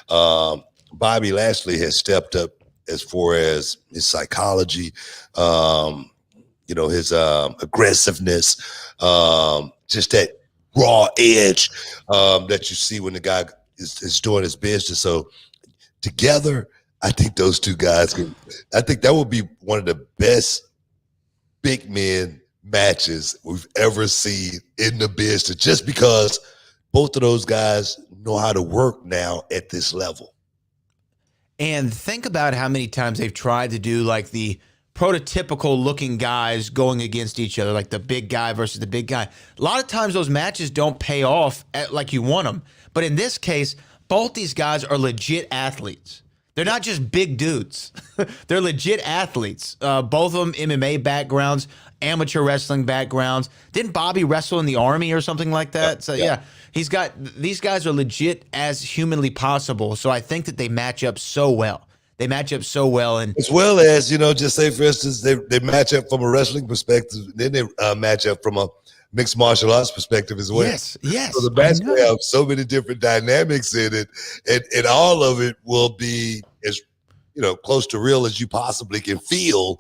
Bobby Lashley has stepped up as far as his psychology, his aggressiveness, just that raw edge that you see when the guy is doing his business. So together, I think those two guys I think that would be one of the best big men matches we've ever seen in the business, just because both of those guys know how to work now at this level. And think about how many times they've tried to do like the prototypical looking guys going against each other, like the big guy versus the big guy. A lot of times those matches don't pay off like you want them. But in this case, both these guys are legit athletes. They're not just big dudes. They're legit athletes. Both of them MMA backgrounds, amateur wrestling backgrounds. Didn't Bobby wrestle in the Army or something like that? These guys are legit as humanly possible. So I think that they match up so well. They match up so well. And as well as, just say, for instance, they match up from a wrestling perspective. Then they match up from a mixed martial arts perspective as well. Yes. So the match will have so many different dynamics in it, and all of it will be as close to real as you possibly can feel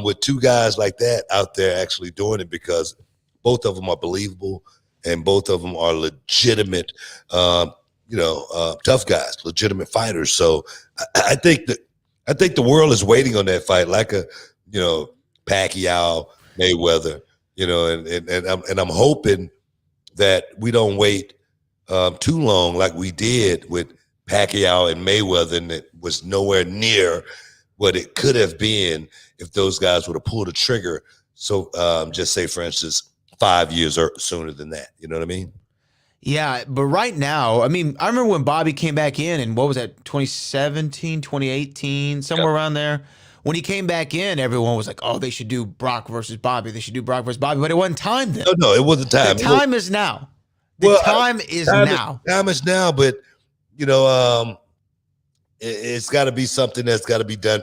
with two guys like that out there actually doing it, because both of them are believable and both of them are legitimate, tough guys, legitimate fighters. So I think the world is waiting on that fight, like a Pacquiao, Mayweather. And I'm hoping that we don't wait too long like we did with Pacquiao and Mayweather, and it was nowhere near what it could have been if those guys would have pulled a trigger. So just say, for instance, 5 years sooner than that. You know what I mean? Yeah, but right now, I mean, I remember when Bobby came back in, and what was that, 2017, 2018, somewhere around there? When he came back in, everyone was like, oh, they should do Brock versus Bobby. They should do Brock versus Bobby. But it wasn't time then. No, it wasn't time. The time is now. Time is now. Time is now, but, it's got to be something that's got to be done.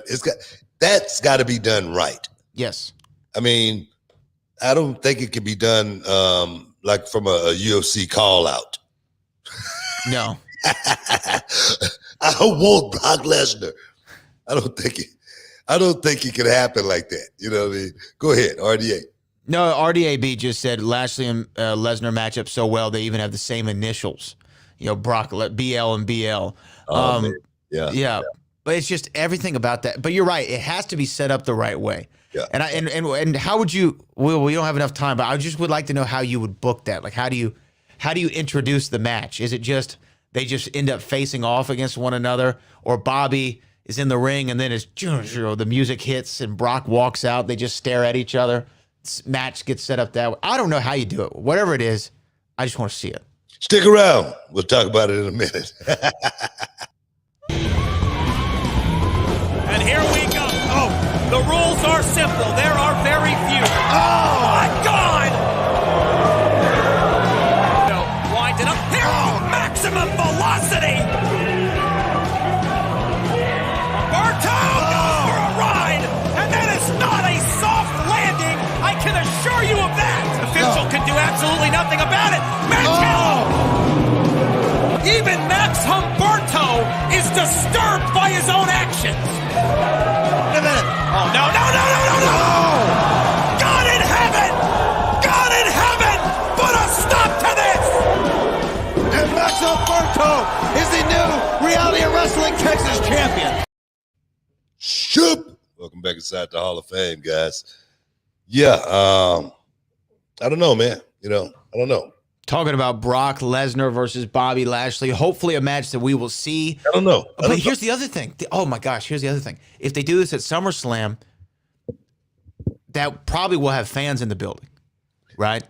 That's got to be done right. Yes. I mean, I don't think it can be done like from a UFC call out. No. I want Brock Lesnar. I don't think it can happen like that. You know what I mean? Go ahead, RDA. No, RDAB just said Lashley and Lesnar match up so well they even have the same initials. Brock, BL and BL. Yeah. But it's just everything about that. But you're right. It has to be set up the right way. Yeah. And how would you? Well, we don't have enough time, but I just would like to know how you would book that. Like, how do you introduce the match? Is it just they just end up facing off against one another, or Bobby is in the ring and then the music hits and Brock walks out? They just stare at each other. Match gets set up that way. I don't know how you do it. Whatever it is, I just want to see it. Stick around. We'll talk about it in a minute. And here we go. Oh, the rules are simple. There are very few. Oh, my God! No, winding up here. Oh, maximum velocity. Bartow goes for a ride, and that is not a soft landing. I can assure you of that. Official can do absolutely nothing about it. Even Max Humberto is disturbed by his own actions. Wait a minute. Oh, no. God in heaven, put a stop to this. And Max Humberto is the new Reality of Wrestling Texas champion. Shoop. Welcome Welcome back inside the Hall of Fame, guys. Yeah, I don't know, man. I don't know. Talking about Brock Lesnar versus Bobby Lashley. Hopefully a match that we will see. I don't know. But here's the other thing. Oh, my gosh. Here's the other thing. If they do this at SummerSlam, that probably will have fans in the building, right?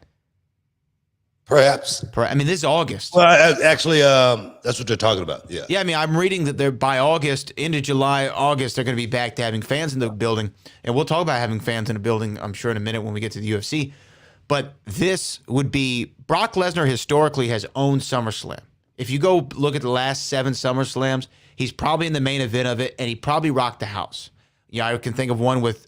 Perhaps. I mean, this is August. Well, actually, that's what they're talking about. Yeah. Yeah, I mean, I'm reading that they're by August, into July, August, they're going to be back to having fans in the building. And we'll talk about having fans in the building, I'm sure, in a minute when we get to the UFC. But this would be, Brock Lesnar historically has owned SummerSlam. If you go look at the last 7 SummerSlams, he's probably in the main event of it, and he probably rocked the house. Yeah, I can think of one with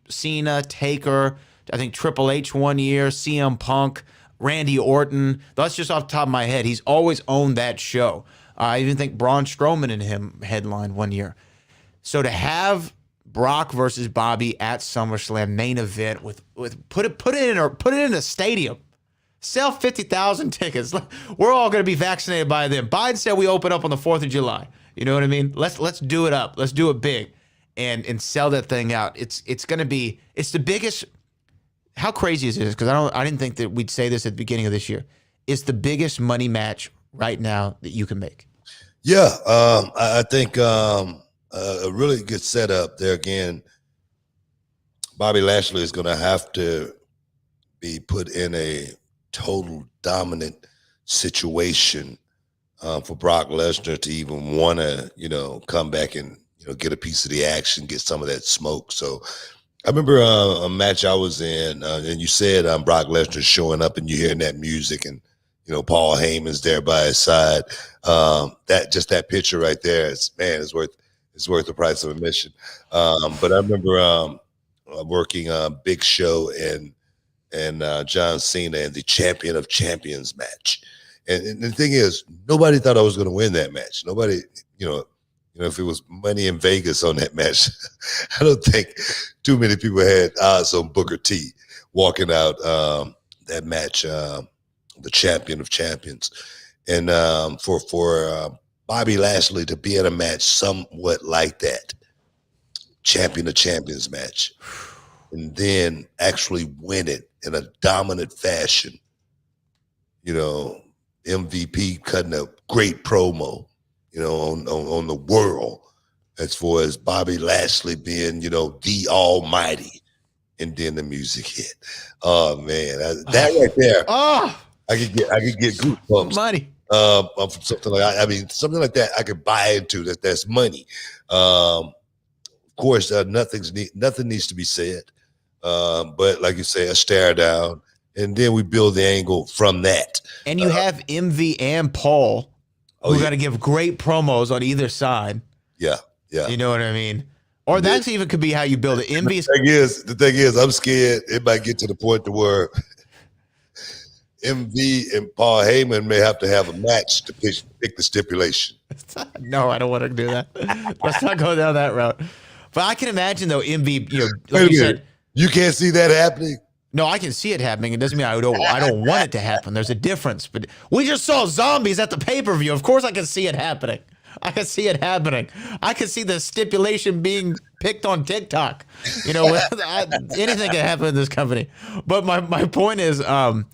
Cena, Taker, I think Triple H one year, CM Punk, Randy Orton. That's just off the top of my head. He's always owned that show. I even think Braun Strowman and him headlined one year. So to have Brock versus Bobby at SummerSlam main event with put it in a stadium, sell 50,000 tickets. We're all going to be vaccinated by then. Biden said we open up on the 4th of July. You know what I mean? Let's do it up. Let's do it big, and sell that thing out. It's going to be the biggest. How crazy is this? Because I didn't think that we'd say this at the beginning of this year. It's the biggest money match right now that you can make. Yeah, I think a really good setup there. Again, Bobby Lashley is going to have to be put in a total dominant situation for Brock Lesnar to even want to, come back and get a piece of the action, get some of that smoke. So I remember a match I was in, and you said Brock Lesnar showing up, and you hearing that music, and Paul Heyman's there by his side. That picture right there, it's worth the price of admission. But I remember working Big Show and John Cena in the Champion of Champions match, and the thing is, nobody thought I was going to win that match. Nobody, if it was money in Vegas on that match, I don't think too many people had odds on Booker T walking out that match, the Champion of Champions. And for Bobby Lashley to be in a match somewhat like that, Champion of Champions match, and then actually win it in a dominant fashion, MVP cutting a great promo, on the world, as far as Bobby Lashley being, the almighty, and then the music hit. Oh man, that right there. Oh, I could get goosebumps. Money. From something like something like that I could buy into. That's money. Of course, nothing needs to be said. But like you say, a stare down, and then we build the angle from that. And you have MV and Paul, who got to give great promos on either side. Yeah. You know what I mean? Or that even could be how you build it. The thing is, I'm scared it might get to the point to where MV and Paul Heyman may have to have a match to pick the stipulation. No, I don't want to do that. Let's not go down that route. But I can imagine, though, MV, like you said, you can't see that happening. No, I can see it happening. It doesn't mean I don't want it to happen. There's a difference. But we just saw zombies at the pay-per-view. Of course I can see it happening. I can see it happening. I can see the stipulation being picked on TikTok. Anything can happen in this company. But my point is, I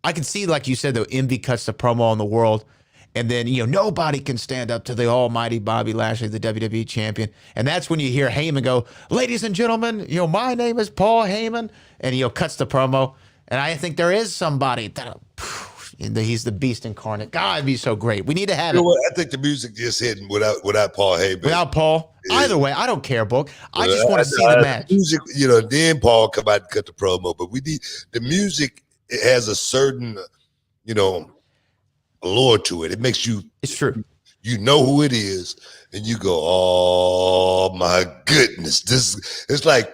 can see, like you said, though, MV cuts the promo on the world. And then, nobody can stand up to the almighty Bobby Lashley, the WWE champion. And that's when you hear Heyman go, "Ladies and gentlemen, my name is Paul Heyman." And, cuts the promo. And I think there is somebody that he's the beast incarnate. God, it'd be so great. We need to have it. I think the music just hitting without Paul Heyman. Without Paul. Either way, I don't care, Book. I just want to see the match. Music, then Paul come out and cut the promo. But we need the music. It has a certain, allure to it. It makes you. It's true. You know who it is, and you go, "Oh my goodness!" It's like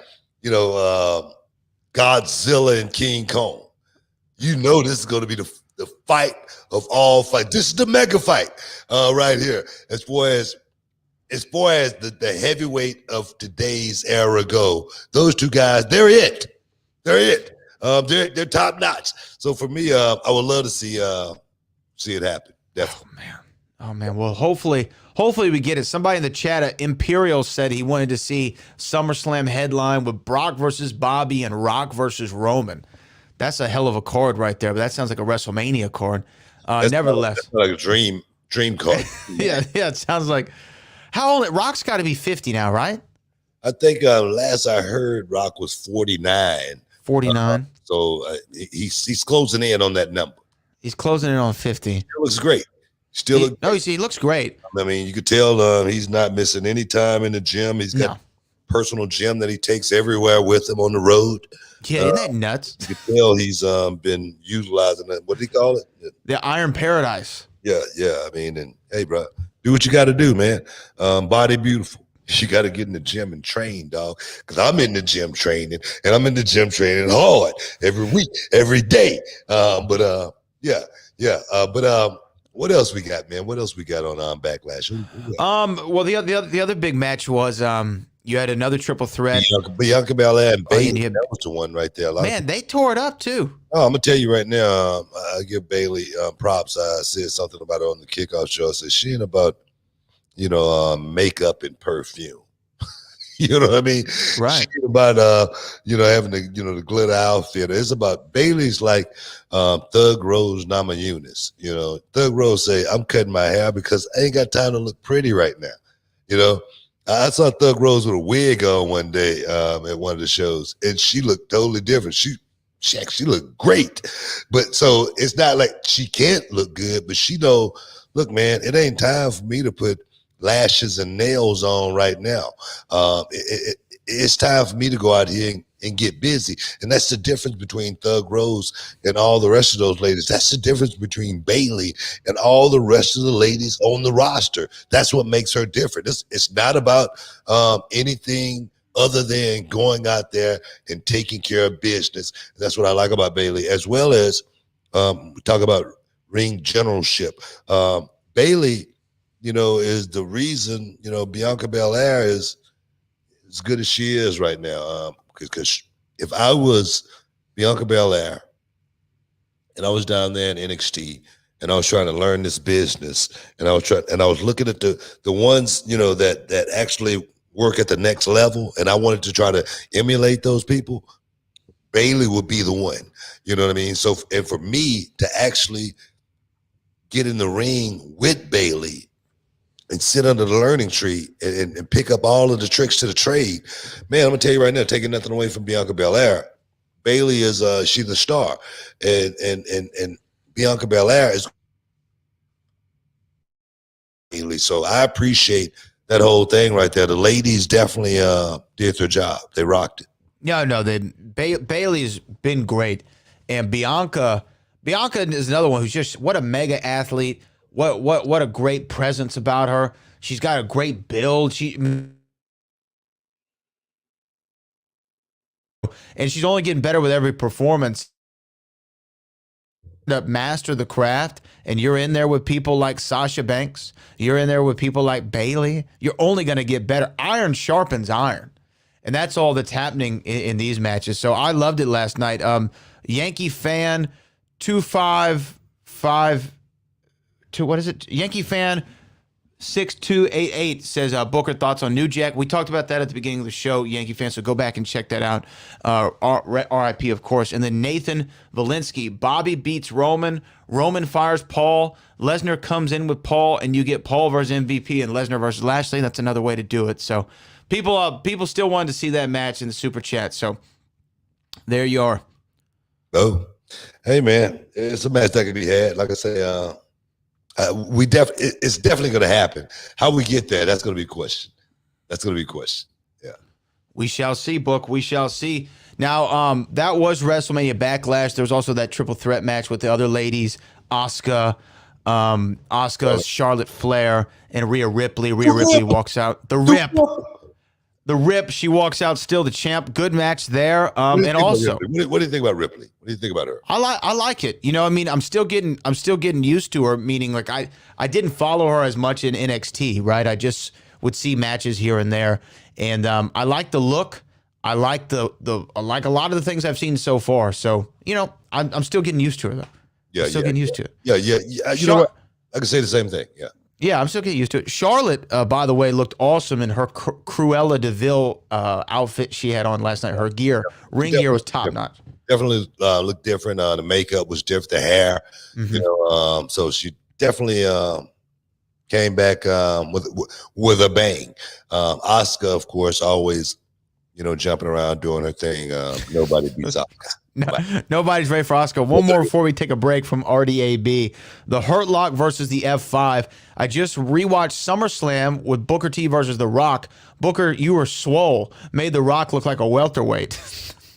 Godzilla and King Kong. This is going to be the fight of all fights. This is the mega fight right here. As far as the heavyweight of today's era go, those two guys, they're it. They're top notch. So for me, I would love to see it happen. Definitely. Oh man. Well, hopefully hopefully we get it. Somebody in the chat at Imperial said he wanted to see SummerSlam headline with Brock versus Bobby and Rock versus Roman. That's a hell of a card right there, but that sounds like a WrestleMania card. Nevertheless. That's like a dream card. yeah, it sounds like. How old? Rock's got to be 50 now, right? I think last I heard, Rock was 49. 49. So he's closing in on that number. He's closing in on 50. He looks great. He looks great. I mean, you could tell he's not missing any time in the gym. He's got personal gym that he takes everywhere with him on the road. Yeah, isn't that nuts? You can tell he's been utilizing that. What do you call it? The Iron Paradise. Yeah. I mean, and hey, bro, do what you got to do, man. Body beautiful. You got to get in the gym and train, dog. Because I'm in the gym training, and I'm in the gym training hard every week, every day. But what else we got, man? What else we got on Backlash? Well, the other big match was you had another triple threat. Bianca Belair and Bayley. That was the one right there. Man, they tore it up too. Oh, I'm gonna tell you right now. I give Bayley props. I said something about her on the kickoff show. I said she ain't about makeup and perfume. You know what I mean? Right. She ain't about having the glitter outfit. It's about Bayley's like Thug Rose Nama Eunice. Thug Rose say, I'm cutting my hair because I ain't got time to look pretty right now. I saw Thug Rose with a wig on one day at one of the shows, and she looked totally different. She actually looked great. But so it's not like she can't look good, but she know, look, man, it ain't time for me to put lashes and nails on right now. It's time for me to go out here and get busy. And that's the difference between Thug Rose and all the rest of those ladies. That's the difference between Bayley and all the rest of the ladies on the roster. That's what makes her different. It's not about anything other than going out there and taking care of business. That's what I like about Bayley, as well as we talk about ring generalship. Bayley, is the reason, Bianca Belair is as good as she is right now. Because if I was Bianca Belair and I was down there in NXT and I was trying to learn this business and I was looking at the ones, that actually work at the next level, and I wanted to try to emulate those people, Bayley would be the one. You know what I mean? So, and for me to actually get in the ring with Bayley and sit under the learning tree and pick up all of the tricks to the trade, man, I'm gonna tell you right now, taking nothing away from Bianca Belair, Bayley is she's the star, and Bianca Belair is Bayley. So I appreciate that whole thing right there. The ladies definitely did their job. They rocked it. No, Bayley's been great, and Bianca is another one who's just what a mega athlete. What a great presence about her. She's got a great build. And she's only getting better with every performance. To master the craft, and you're in there with people like Sasha Banks. You're in there with people like Bayley. You're only going to get better. Iron sharpens iron, and that's all that's happening in these matches. So I loved it last night. Yankee fan 255. What is it? Yankee fan 6288 says, Booker, thoughts on New Jack? We talked about that at the beginning of the show, Yankee fan, so go back and check that out. RIP, of course. And then Nathan Valinsky, Bobby beats Roman fires Paul, Lesnar comes in with Paul, and you get Paul versus MVP and Lesnar versus Lashley. That's another way to do it. So people still wanted to see that match in the super chat. So there you are. Oh, hey, man, it's a match that can be had. Like I say, it's definitely going to happen. How we get there, that's going to be a question. Yeah. We shall see, Book. We shall see. Now, that was WrestleMania Backlash. There was also that triple threat match with the other ladies, Asuka, Charlotte Flair, and Rhea Ripley. Rhea Ripley walks out. The Rip, she walks out still the champ. Good match there. And also, what do you think about Ripley? What do you think about her? I like it. I'm still getting used to her, meaning like I didn't follow her as much in NXT, right? I just would see matches here and there. And I like the look. I like I like a lot of the things I've seen so far. So, I'm still getting used to her though. Yeah. Getting used to it. Yeah. You know what? I can say the same thing. Yeah. Yeah, I'm still getting used to it. Charlotte, by the way, looked awesome in her Cruella de Vil outfit she had on last night. Her gear, ring gear was top notch. Definitely looked different. The makeup was different. The hair, you know. So she definitely came back with a bang. Asuka, of course, always, you know, jumping around doing her thing. Nobody beats Asuka. Nobody's ready for Asuka. One more before we take a break from RDAB. The Hurt Lock versus the F5. I just rewatched SummerSlam with Booker T versus The Rock. Booker, you were swole. Made The Rock look like a welterweight.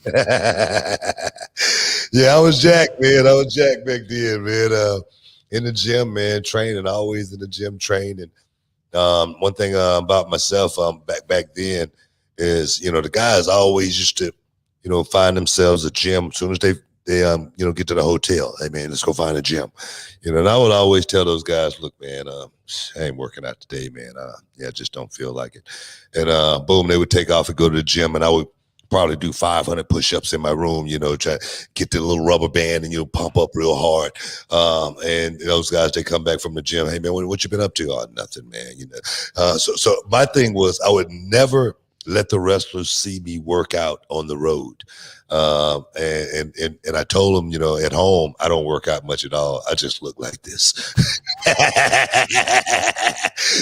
Yeah, I was jacked, man. I was jacked back then, man. In the gym, man, training, always in the gym training. One thing about myself back then is, you know, the guys always used to, you know, find themselves a gym as soon as they you know, get to the hotel. Hey, man, let's go find a gym. You know, and I would always tell those guys, look, man, I ain't working out today, man. Yeah, I just don't feel like it. And boom, they would take off and go to the gym, and I would probably do 500 push-ups in my room, you know, try to get the little rubber band and, you know, pump up real hard. And those guys, they come back from the gym. Hey, man, what you been up to? Oh, nothing, man. You know, so my thing was I would never let the wrestlers see me work out on the road. And I told them, you know, at home, I don't work out much at all. I just look like this.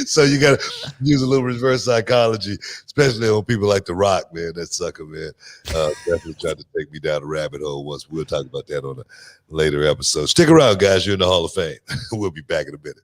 So you got to use a little reverse psychology, especially on people like The Rock, man. That sucker, man. Definitely tried to take me down a rabbit hole once. We'll talk about that on a later episode. Stick around, guys. You're in the Hall of Fame. We'll be back in a minute.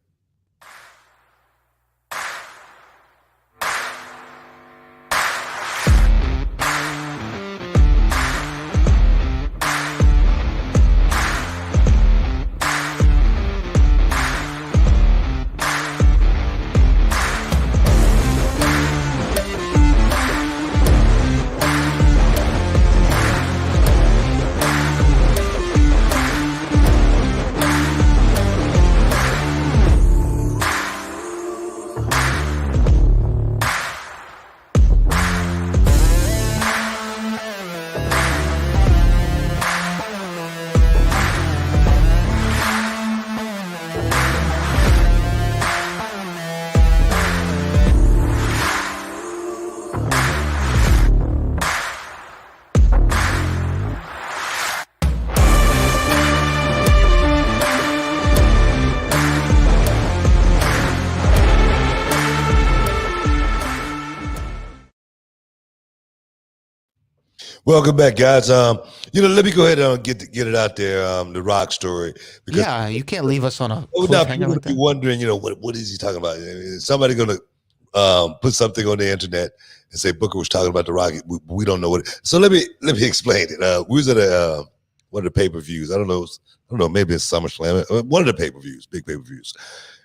Welcome back, guys. You know, let me go ahead and get it out there. The Rock story. Because yeah, you can't leave us on a cliffhanger like that. Be wondering, you know, what is he talking about? Is somebody going to put something on the internet and say Booker was talking about the Rock? We don't know what. So let me explain it. We was at one of the pay-per-views. I don't know. Maybe it's SummerSlam. One of the pay-per-views, big pay-per-views,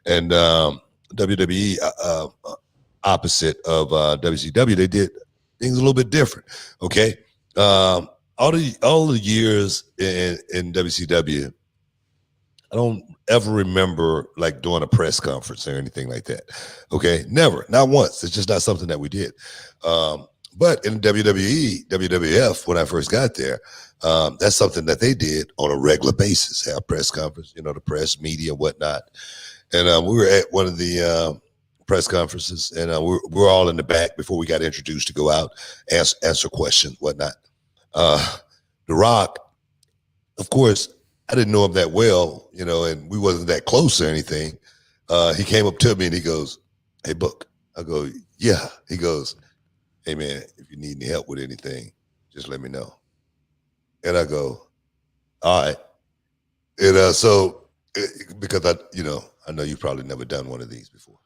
and WWE opposite of WCW, they did things a little bit different. Okay. All the years in WCW, I don't ever remember like doing a press conference or anything like that. Okay, never, not once. It's just not something that we did. But in WWE, WWF, when I first got there, that's something that they did on a regular basis. Have press conference, you know, the press, media, whatnot. And we were at one of the press conferences, and we're all in the back before we got introduced to go out, answer questions, whatnot. The Rock, of course, I didn't know him that well, you know, and we wasn't that close or anything. He came up to me and he goes, "Hey, Book." I go, "Yeah." He goes, "Hey, man, if you need any help with anything, just let me know." And I go, "All right." And so because I know you've probably never done one of these before.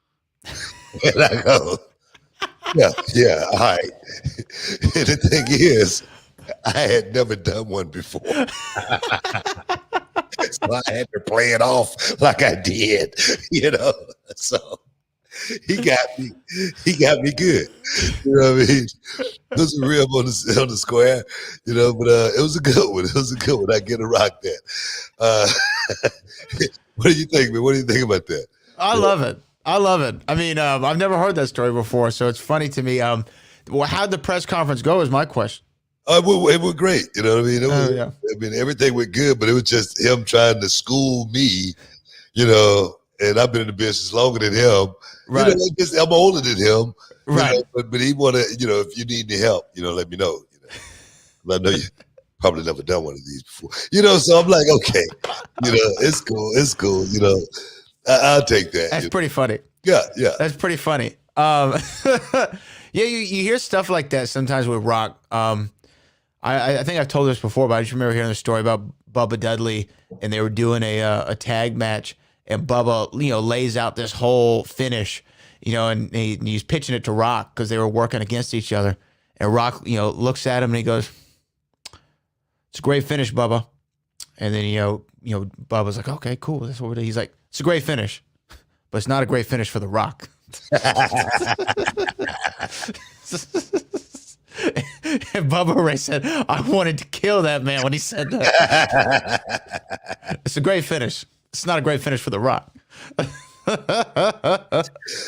And I go, yeah, all right. And the thing is, I had never done one before. So I had to play it off like I did, you know. So he got me good. You know what I mean? It was a rib on the square, you know, but it was a good one. It was a good one. I get to rock that. What do you think, man? What do you think about that? I love it. I mean, I've never heard that story before, so it's funny to me. How'd the press conference go is my question. It was great. You know what I mean? I mean, everything went good, but it was just him trying to school me, you know, and I've been in the business longer than him. Right. You know, I'm older than him. Right. You know, but he want to, you know, if you need any help, you know, let me know. You know, I know you probably never done one of these before. You know, so I'm like, okay, you know, it's cool. You know, I'll take that. That's pretty funny. Yeah. That's pretty funny. Yeah, you hear stuff like that sometimes with Rock. I think I've told this before, but I just remember hearing the story about Bubba Dudley, and they were doing a tag match, and Bubba, you know, lays out this whole finish, you know, and he's pitching it to Rock because they were working against each other, and Rock, you know, looks at him and he goes, "It's a great finish, Bubba," and then you know, Bubba's like, "Okay, cool, that's what we're doing." He's like, "It's a great finish, but it's not a great finish for The Rock." And Bubba Ray said, "I wanted to kill that man when he said that." It's a great finish. It's not a great finish for The Rock. And I'm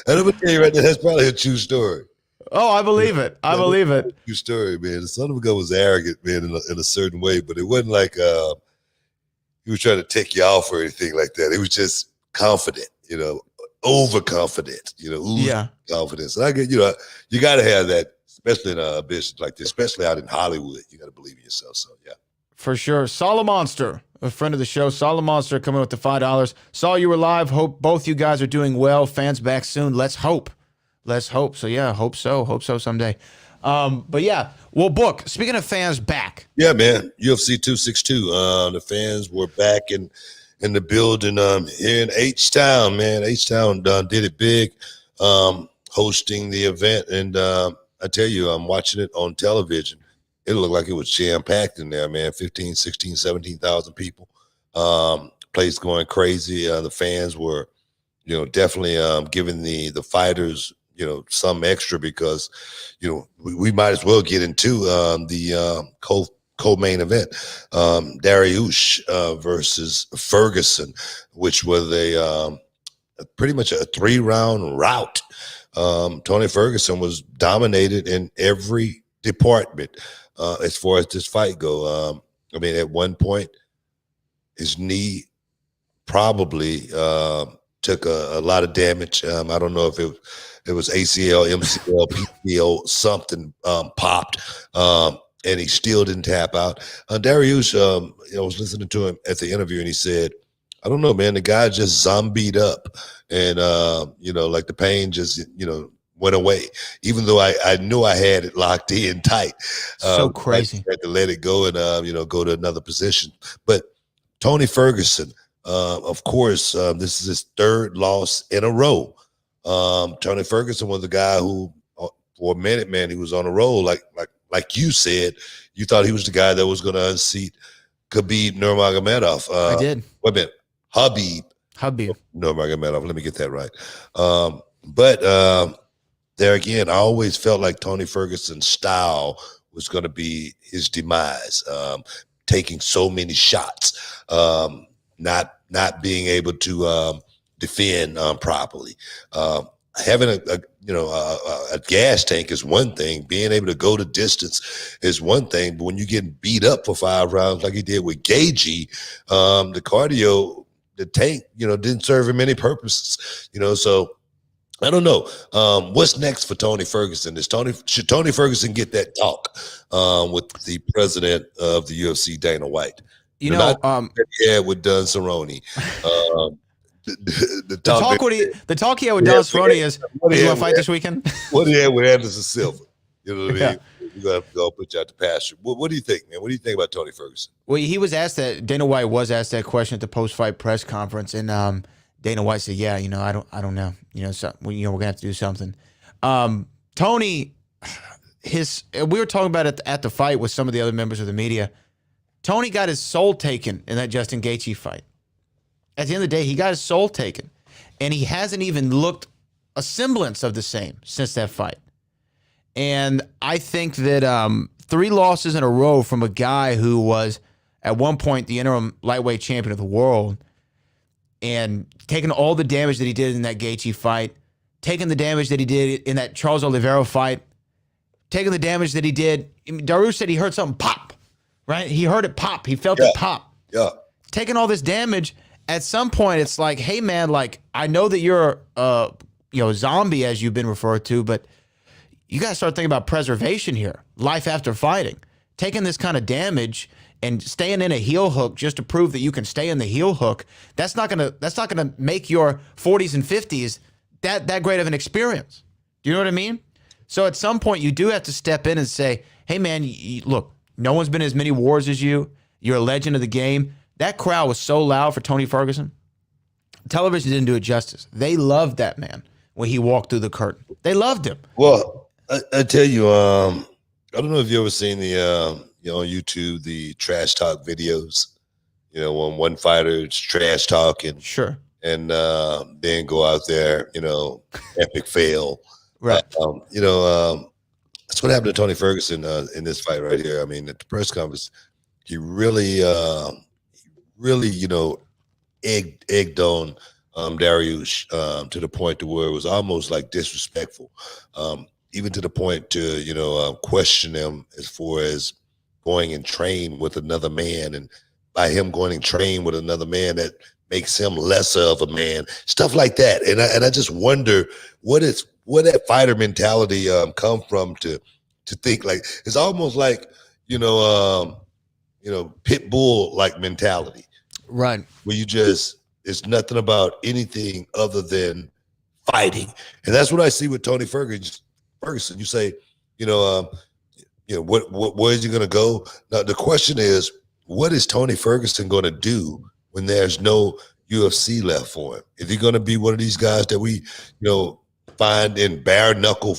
gonna tell you right now, that's probably a true story. Oh, I believe it. I believe it. True story, man. The son of a gun was arrogant, man, in a certain way, but it wasn't like he was trying to take you off or anything like that. It was just confident, you know, overconfident, you know, oozing confidence. And I get, you know, you got to have that, especially in a business like this, especially out in Hollywood. You got to believe in yourself. So, yeah. For sure. Solid Monster, a friend of the show. Solid Monster coming with the $5. Saw you were live. Hope both you guys are doing well. Fans back soon. Let's hope. Let's hope. So, yeah, hope so. Hope so someday. But, yeah, well, Book, speaking of fans back. Yeah, man. UFC 262. The fans were back in the building here in H-Town, man. H-Town did it big, hosting the event. And I tell you, I'm watching it on television. It looked like it was jam-packed in there, man. 15, 16, 17,000 people. Place going crazy. The fans were, you know, definitely giving the fighters, you know, some extra because, you know, we might as well get into the co-main event, Dariush versus Ferguson, which was pretty much a 3-round rout. Tony Ferguson was dominated in every department as far as this fight go. I mean, at one point, his knee probably took a lot of damage. I don't know if it was ACL, MCL, PCL, something popped. And he still didn't tap out. Dariush, I was listening to him at the interview, and he said, "I don't know, man. The guy just zombied up, and you know, like the pain just, you know, went away. Even though I knew I had it locked in tight. So crazy. I had to let it go and you know, go to another position. But Tony Ferguson, of course, this is his 3rd loss in a row. Tony Ferguson was the guy who, for a minute, man, he was on a roll, like you said, you thought he was the guy that was going to unseat Khabib Nurmagomedov. I did. Wait a minute. Habib Nurmagomedov. Let me get that right. But there again, I always felt like Tony Ferguson's style was going to be his demise, taking so many shots, not being able to defend properly. Having a gas tank is one thing. Being able to go the distance is one thing. But when you're getting beat up for 5 rounds like he did with Gagey, the cardio, the tank, you know, didn't serve him any purposes. You know, so I don't know. What's next for Tony Ferguson? Should Tony Ferguson get that talk with the president of the UFC, Dana White? You know, yeah, with Don Cerrone. The talk he had with Don Cerrone is, you want to fight this weekend? What do you have with Anderson Silva? You know what I mean? We're going to go put you out to pasture. What do you think, man? What do you think about Tony Ferguson? Well, he was asked that. Dana White was asked that question at the post-fight press conference, and Dana White said, "Yeah, you know, I don't know. You know, we're gonna have to do something." Tony, we were talking about it at the fight with some of the other members of the media. Tony got his soul taken in that Justin Gaethje fight. At the end of the day, he got his soul taken, and he hasn't even looked a semblance of the same since that fight. And I think that 3 losses in a row from a guy who was at one point the interim lightweight champion of the world, and taking all the damage that he did in that Gaethje fight, taking the damage that he did in that Charles Oliveira fight, taking the damage that he did. Dariush said he heard something pop, right? He heard it pop. He felt it pop. Yeah. Taking all this damage at some point it's like, hey man, like I know that you're a zombie as you've been referred to, but you got to start thinking about preservation here. Life after fighting. Taking this kind of damage and staying in a heel hook just to prove that you can stay in the heel hook, that's not gonna make your 40s and 50s that great of an experience. Do you know what I mean? So at some point you do have to step in and say, hey man, look, no one's been in as many wars as you. You're a legend of the game. That crowd was so loud for Tony Ferguson. Television didn't do it justice. They loved that man when he walked through the curtain. They loved him. Well, I tell you, I don't know if you ever seen the on YouTube the trash talk videos. When one fighter is trash talking, sure, and then go out there, epic fail. Right. That's what happened to Tony Ferguson in this fight right here. I mean, at the press conference, he really, egged on Dariush to the point to where it was almost like disrespectful, even to the point to question him as far as going and train with another man, and by him going and train with another man, that makes him lesser of a man, stuff like that. And I just wonder where that fighter mentality come from to think like it's almost like pit bull like mentality, right? Where you just it's nothing about anything other than fighting, and that's what I see with Tony Ferguson. You say, where is he going to go? Now the question is, what is Tony Ferguson going to do when there's no UFC left for him? Is he going to be one of these guys that we, find in bare knuckle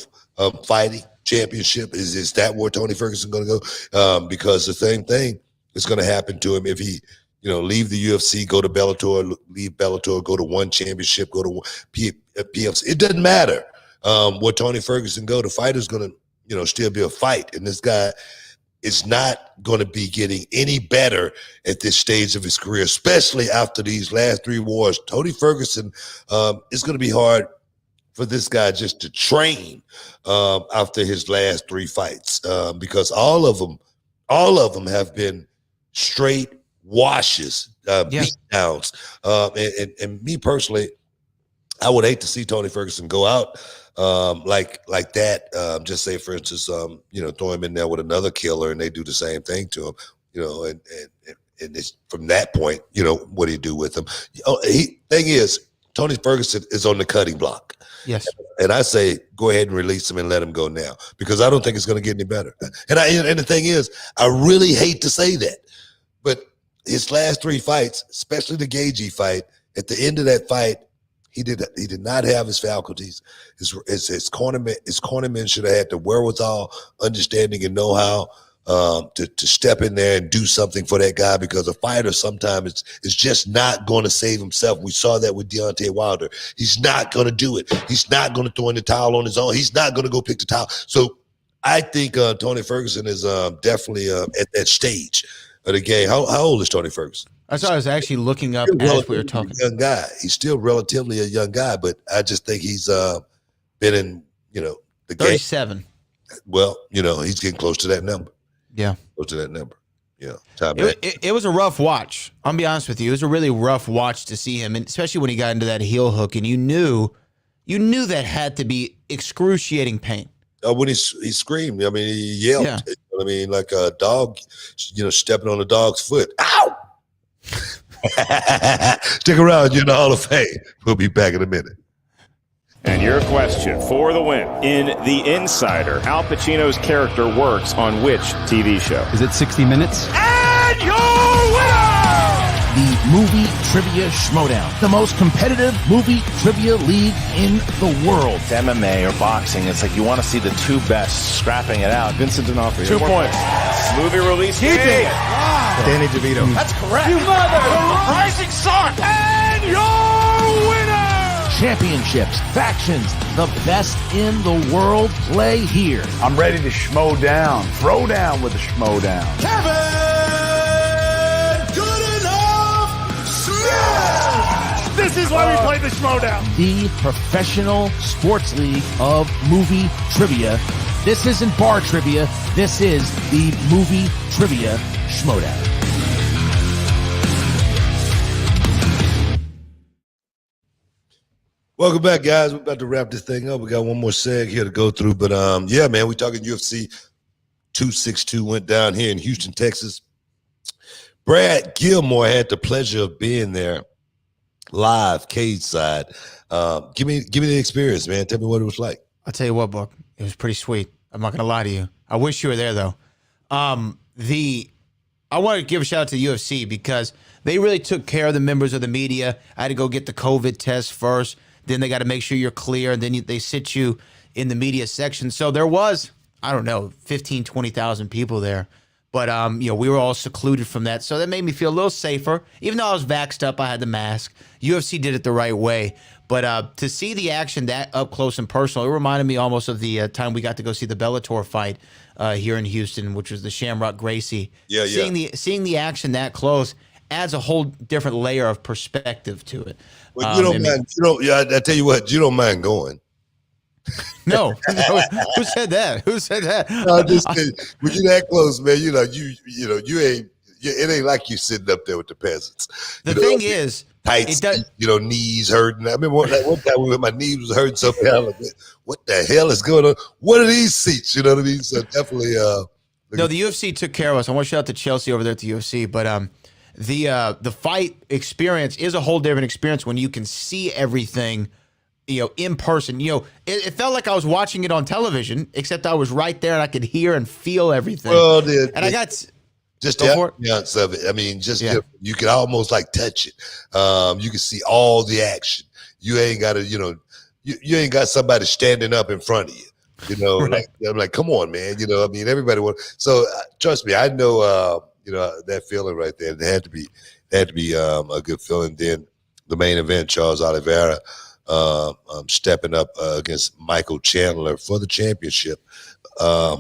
fighting championship? Is that where Tony Ferguson going to go? Because the same thing is going to happen to him if he, leave the UFC, go to Bellator, leave Bellator, go to one championship, go to PFC. It doesn't matter where Tony Ferguson go. The fight is going to, still be a fight, and this guy is not going to be getting any better at this stage of his career, especially after these last 3 wars. Tony Ferguson, it's going to be hard for this guy just to train after his last 3 fights because all of them have been straight washes, beatdowns. And me personally, I would hate to see Tony Ferguson go out like that. Just say, for instance, throw him in there with another killer and they do the same thing to him, and it's from that point, what do you do with him? Thing is, Tony Ferguson is on the cutting block. Yes. And I say, go ahead and release him and let him go now, because I don't think it's going to get any better. And the thing is, I really hate to say that, but his last 3 fights, especially the Gagey fight, at the end of that fight, he did not have his faculties. His cornermen should have had the wherewithal, understanding, and know-how to step in there and do something for that guy, because a fighter sometimes is just not going to save himself. We saw that with Deontay Wilder. He's not going to do it. He's not going to throw in the towel on his own. He's not going to go pick the towel. So I think Tony Ferguson is definitely at that stage of the game. How old is Tony Ferguson? That's what I was actually looking up as we were talking. Young guy. He's still relatively a young guy, but I just think he's been in, the 37. game. Well, he's getting close to that number. Yeah. Close to that number. Yeah. It was a rough watch. I'm gonna be honest with you. It was a really rough watch to see him, and especially when he got into that heel hook, and you knew that had to be excruciating pain. When he screamed, I mean, he yelled. Yeah. I mean, like a dog, stepping on a dog's foot. Ow! Stick around, you're in the Hall of Fame. We'll be back in a minute. And your question for the win. In The Insider, Al Pacino's character works on which TV show? Is it 60 Minutes? And your winner! The Movie Trivia Schmodown, the most competitive movie trivia league in the world. It's MMA or boxing. It's like you want to see the 2 best scrapping it out. Vincent D'Onofrio. 2 points. Movie release date. Wow. Danny DeVito. That's correct. You mother! The rising sun! And your winner! Championships, factions, the best in the world play here. I'm ready to schmo down. Throw down with the schmo down. Kevin Goodenough Smith! This is why we play the schmo down. The professional sports league of movie trivia. This isn't bar trivia. This is the Movie Trivia Schmodown. Welcome back, guys. We're about to wrap this thing up. We got one more seg here to go through. But yeah, man, we're talking UFC 262 went down here in Houston, Texas. Brad Gilmore had the pleasure of being there live, cage side. Give me the experience, man. Tell me what it was like. I'll tell you what, Book. It was pretty sweet. I'm not gonna lie to you. I wish you were there though. I want to give a shout out to the UFC because they really took care of the members of the media. I had to go get the COVID test first. Then they got to make sure you're clear. And then they sit you in the media section. So there was, I don't know, 15, 20,000 people there. But, we were all secluded from that. So that made me feel a little safer. Even though I was vaxxed up, I had the mask. UFC did it the right way. But to see the action that up close and personal, it reminded me almost of the time we got to go see the Bellator fight here in Houston, which was the Shamrock Gracie. Yeah. Seeing the action that close adds a whole different layer of perspective to it. Well, you don't mind. I tell you what, you don't mind going. No. Who said that? Who said that? No, just when you're that close, man, you ain't. It ain't like you sitting up there with the peasants. The thing is, tights, knees hurting. I remember one time when my knees was hurting so bad. What the hell is going on? What are these seats? You know what I mean? So definitely. No, the UFC took care of us. I want to shout out to Chelsea over there at the UFC, but the fight experience is a whole different experience when you can see everything, in person. It felt like I was watching it on television, except I was right there and I could hear and feel everything. Well, I got just the ambiance of it. I mean, you could almost like touch it. You can see all the action. You ain't got to, you ain't got somebody standing up in front of you. Right. I'm like, come on, man. I mean, everybody wants. So trust me, I know. That feeling right there. It had to be a good feeling. Then the main event, Charles Oliveira stepping up against Michael Chandler for the championship. I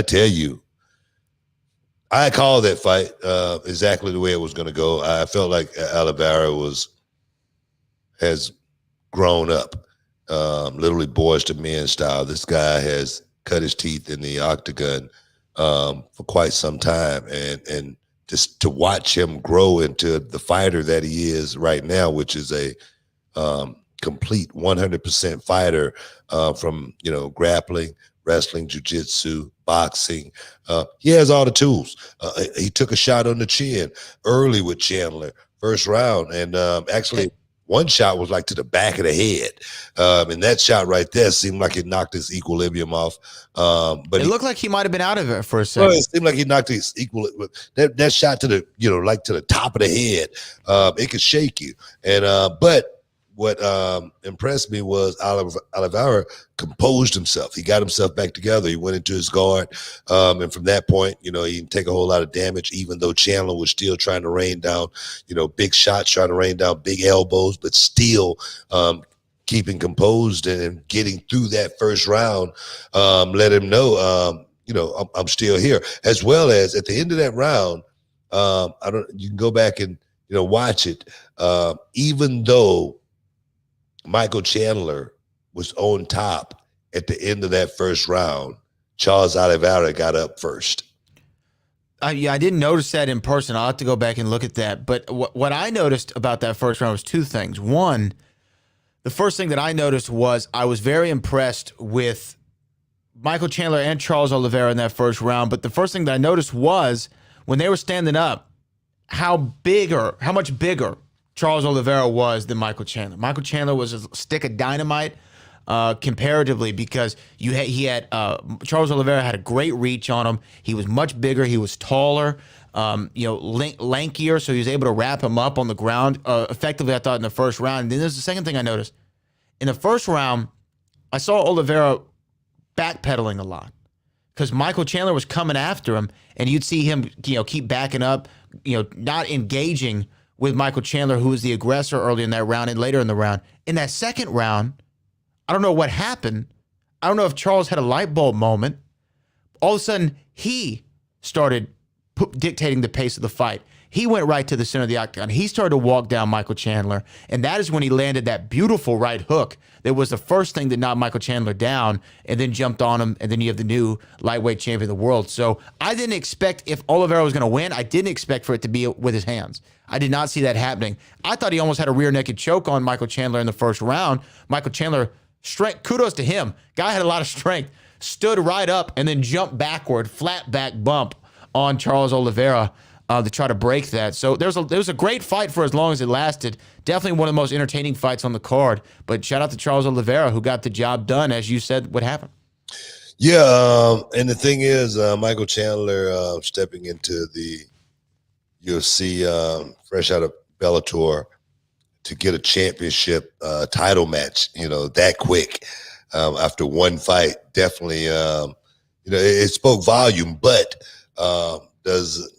tell you, I called that fight exactly the way it was going to go. I felt like Oliveira has grown up, literally boys to men style. This guy has cut his teeth in the octagon for quite some time, and just to watch him grow into the fighter that he is right now, which is a complete 100% fighter from grappling, wrestling, jiu-jitsu, boxing. He has all the tools. He took a shot on the chin early with Chandler, first round, and actually one shot was like to the back of the head. And that shot right there seemed like it knocked his equilibrium off. But it looked like he might have been out of it for a second. Well, it seemed like he knocked his that shot to the, like to the top of the head. It could shake you. And, but what impressed me was Oliveira composed himself. He got himself back together. He went into his guard. And from that point, he didn't take a whole lot of damage, even though Chandler was still trying to rain down, big shots, trying to rain down big elbows, but still keeping composed and getting through that first round. Let him know, I'm still here. As well as at the end of that round, you can go back and, watch it. Even though Michael Chandler was on top at the end of that first round, Charles Oliveira got up first. I didn't notice that in person. I'll have to go back and look at that. But what I noticed about that first round was two things. One, the first thing that I noticed was I was very impressed with Michael Chandler and Charles Oliveira in that first round. But the first thing that I noticed was when they were standing up, how much bigger Charles Oliveira was than Michael Chandler. Michael Chandler was a stick of dynamite comparatively because Charles Oliveira had a great reach on him. He was much bigger. He was taller, lankier, so he was able to wrap him up on the ground effectively, I thought, in the first round. And then there's the second thing I noticed. In the first round, I saw Oliveira backpedaling a lot because Michael Chandler was coming after him, and you'd see him keep backing up, not engaging with Michael Chandler, who was the aggressor early in that round and later in the round. In that second round, I don't know what happened. I don't know if Charles had a light bulb moment. All of a sudden, he started dictating the pace of the fight. he went right to the center of the octagon. He started to walk down Michael Chandler, and that is when he landed that beautiful right hook. That was the first thing that knocked Michael Chandler down, and then jumped on him, and then you have the new lightweight champion of the world. So I didn't expect, if Oliveira was going to win, I didn't expect for it to be with his hands. I did not see that happening. I thought he almost had a rear naked choke on Michael Chandler in the first round. Michael Chandler, strength, kudos to him. Guy had a lot of strength, stood right up, and then jumped backward, flat back bump on Charles Oliveira to try to break that. So there was a great fight for as long as it lasted. Definitely one of the most entertaining fights on the card. But shout out to Charles Oliveira, who got the job done, as you said, what happened. Yeah, and the thing is, Michael Chandler stepping into the UFC fresh out of Bellator to get a championship title match, that quick after one fight, definitely, it spoke volume. But does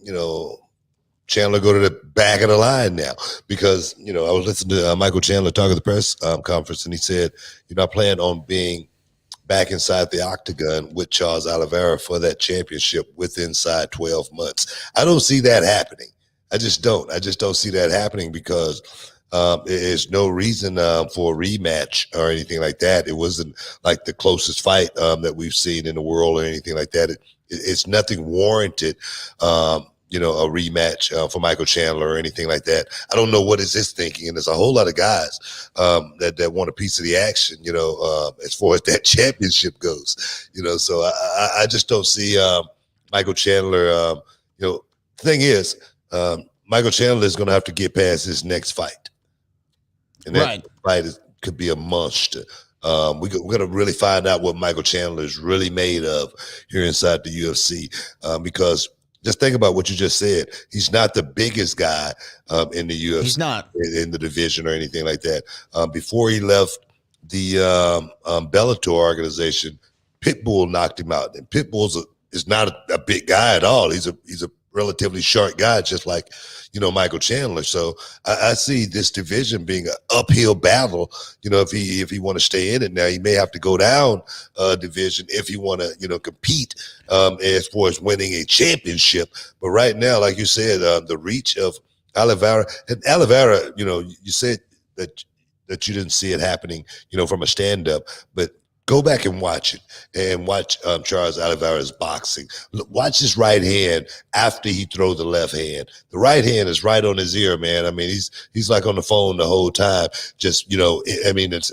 Chandler go to the back of the line now? Because I was listening to Michael Chandler talk at the press conference, and he said, I plan on being back inside the octagon with Charles Oliveira for that championship inside 12 months. I don't see that happening. I just don't see that happening because there's no reason for a rematch or anything like that. It wasn't like the closest fight that we've seen in the world or anything like that. It's nothing warranted, a rematch for Michael Chandler or anything like that. I don't know what is his thinking, and there's a whole lot of guys that want a piece of the action, as far as that championship goes, So I just don't see Michael Chandler. The thing is, Michael Chandler is going to have to get past his next fight, and that fight could be a monster. We're going to really find out what Michael Chandler is really made of here inside the UFC, because just think about what you just said. He's not the biggest guy in the UFC. He's not in the division or anything like that. Before he left the Bellator organization, Pitbull knocked him out. And Pitbull is not a big guy at all. He's a relatively short guy, just like Michael Chandler. So I see this division being an uphill battle. If he want to stay in it now, he may have to go down a division if he want to compete as far as winning a championship. But right now, like you said, the reach of Oliveira, you said that you didn't see it happening, from a stand-up, but go back and watch it, and watch Charles Oliveira's boxing. Watch his right hand after he throws the left hand. The right hand is right on his ear, man. I mean, he's like on the phone the whole time. Just it's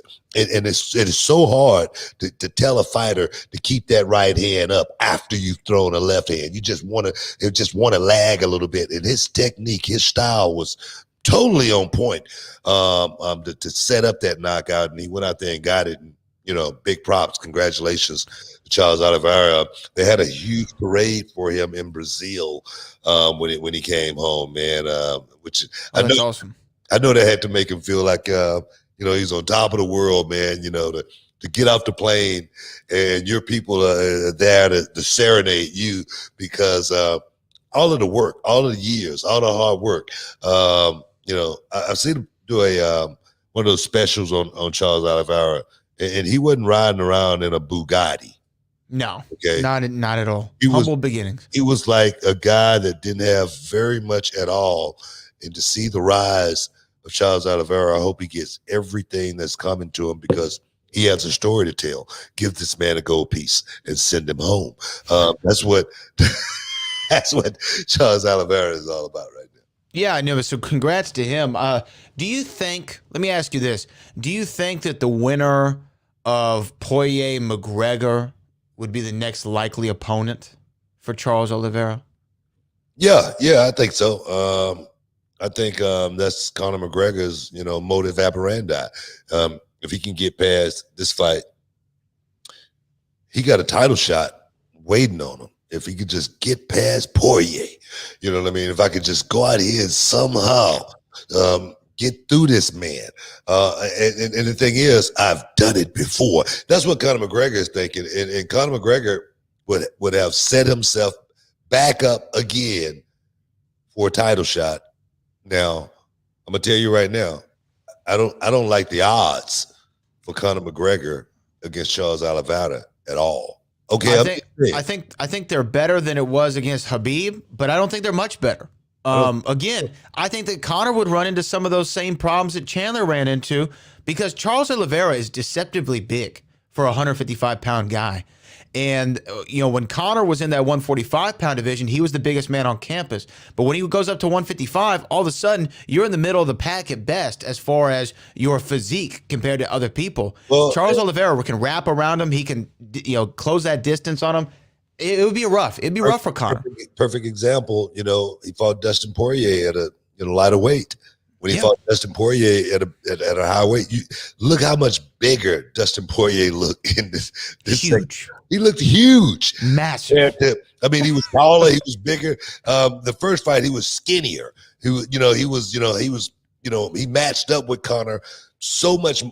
so hard to tell a fighter to keep that right hand up after you've thrown a left hand. You just want to lag a little bit, and his technique, his style was totally on point to set up that knockout, and he went out there and got it. And, big props. Congratulations to Charles Oliveira. They had a huge parade for him in Brazil when he came home, man. Which that's awesome. I know that had to make him feel like he's on top of the world, man. To get off the plane and your people are there to serenade you because all of the work, all of the years, all the hard work. I've seen him do one of those specials on Charles Oliveira. And he wasn't riding around in a Bugatti. No, okay, not at all. Humble beginnings. He was like a guy that didn't have very much at all. And to see the rise of Charles Oliveira, I hope he gets everything that's coming to him because he has a story to tell. Give this man a gold piece and send him home. That's what Charles Oliveira is all about right now. Yeah, I know. So congrats to him. Do you think, let me ask you this, do you think that the winner of Poirier-McGregor would be the next likely opponent for Charles Oliveira? Yeah, I think so. I think that's Conor McGregor's, modus operandi. If he can get past this fight, he got a title shot waiting on him. If he could just get past Poirier, you know what I mean? If I could just go out here and somehow get through this man. And the thing is, I've done it before. That's what Conor McGregor is thinking. And Conor McGregor would have set himself back up again for a title shot. Now, I'm gonna tell you right now, I don't like the odds for Conor McGregor against Charles Oliveira at all. Okay, I think they're better than it was against Khabib, but I don't think they're much better. Again, I think that Conor would run into some of those same problems that Chandler ran into because Charles Oliveira is deceptively big for a 155-pound guy. And, when Conor was in that 145-pound division, he was the biggest man on campus. But when he goes up to 155, all of a sudden, you're in the middle of the pack at best as far as your physique compared to other people. Well, Charles Oliveira can wrap around him. He can, close that distance on him. It would be rough. It'd be rough for Conor. Perfect example. He fought Dustin Poirier at a lighter weight. When he fought Dustin Poirier at a high weight, look how much bigger Dustin Poirier looked in this huge. He looked huge, massive. He was taller, he was bigger. The first fight, he was skinnier. He matched up with Conor so much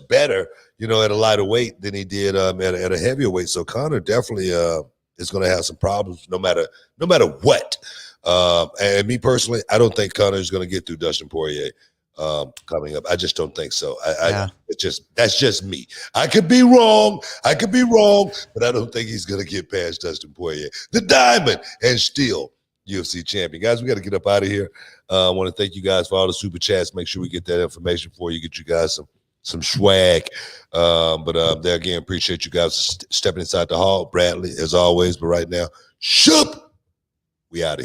better, at a lighter weight than he did at a heavier weight. So Conor definitely is going to have some problems no matter what. And me personally, I don't think Conor is going to get through Dustin Poirier coming up. I just don't think so. That's just me. I could be wrong, but I don't think he's going to get past Dustin Poirier, the Diamond and still UFC champion. Guys, we got to get up out of here. I want to thank you guys for all the super chats. Make sure we get that information for you, get you guys some swag. But there again, appreciate you guys stepping inside the hall. Bradley, as always. But right now, Shoop, we out of here.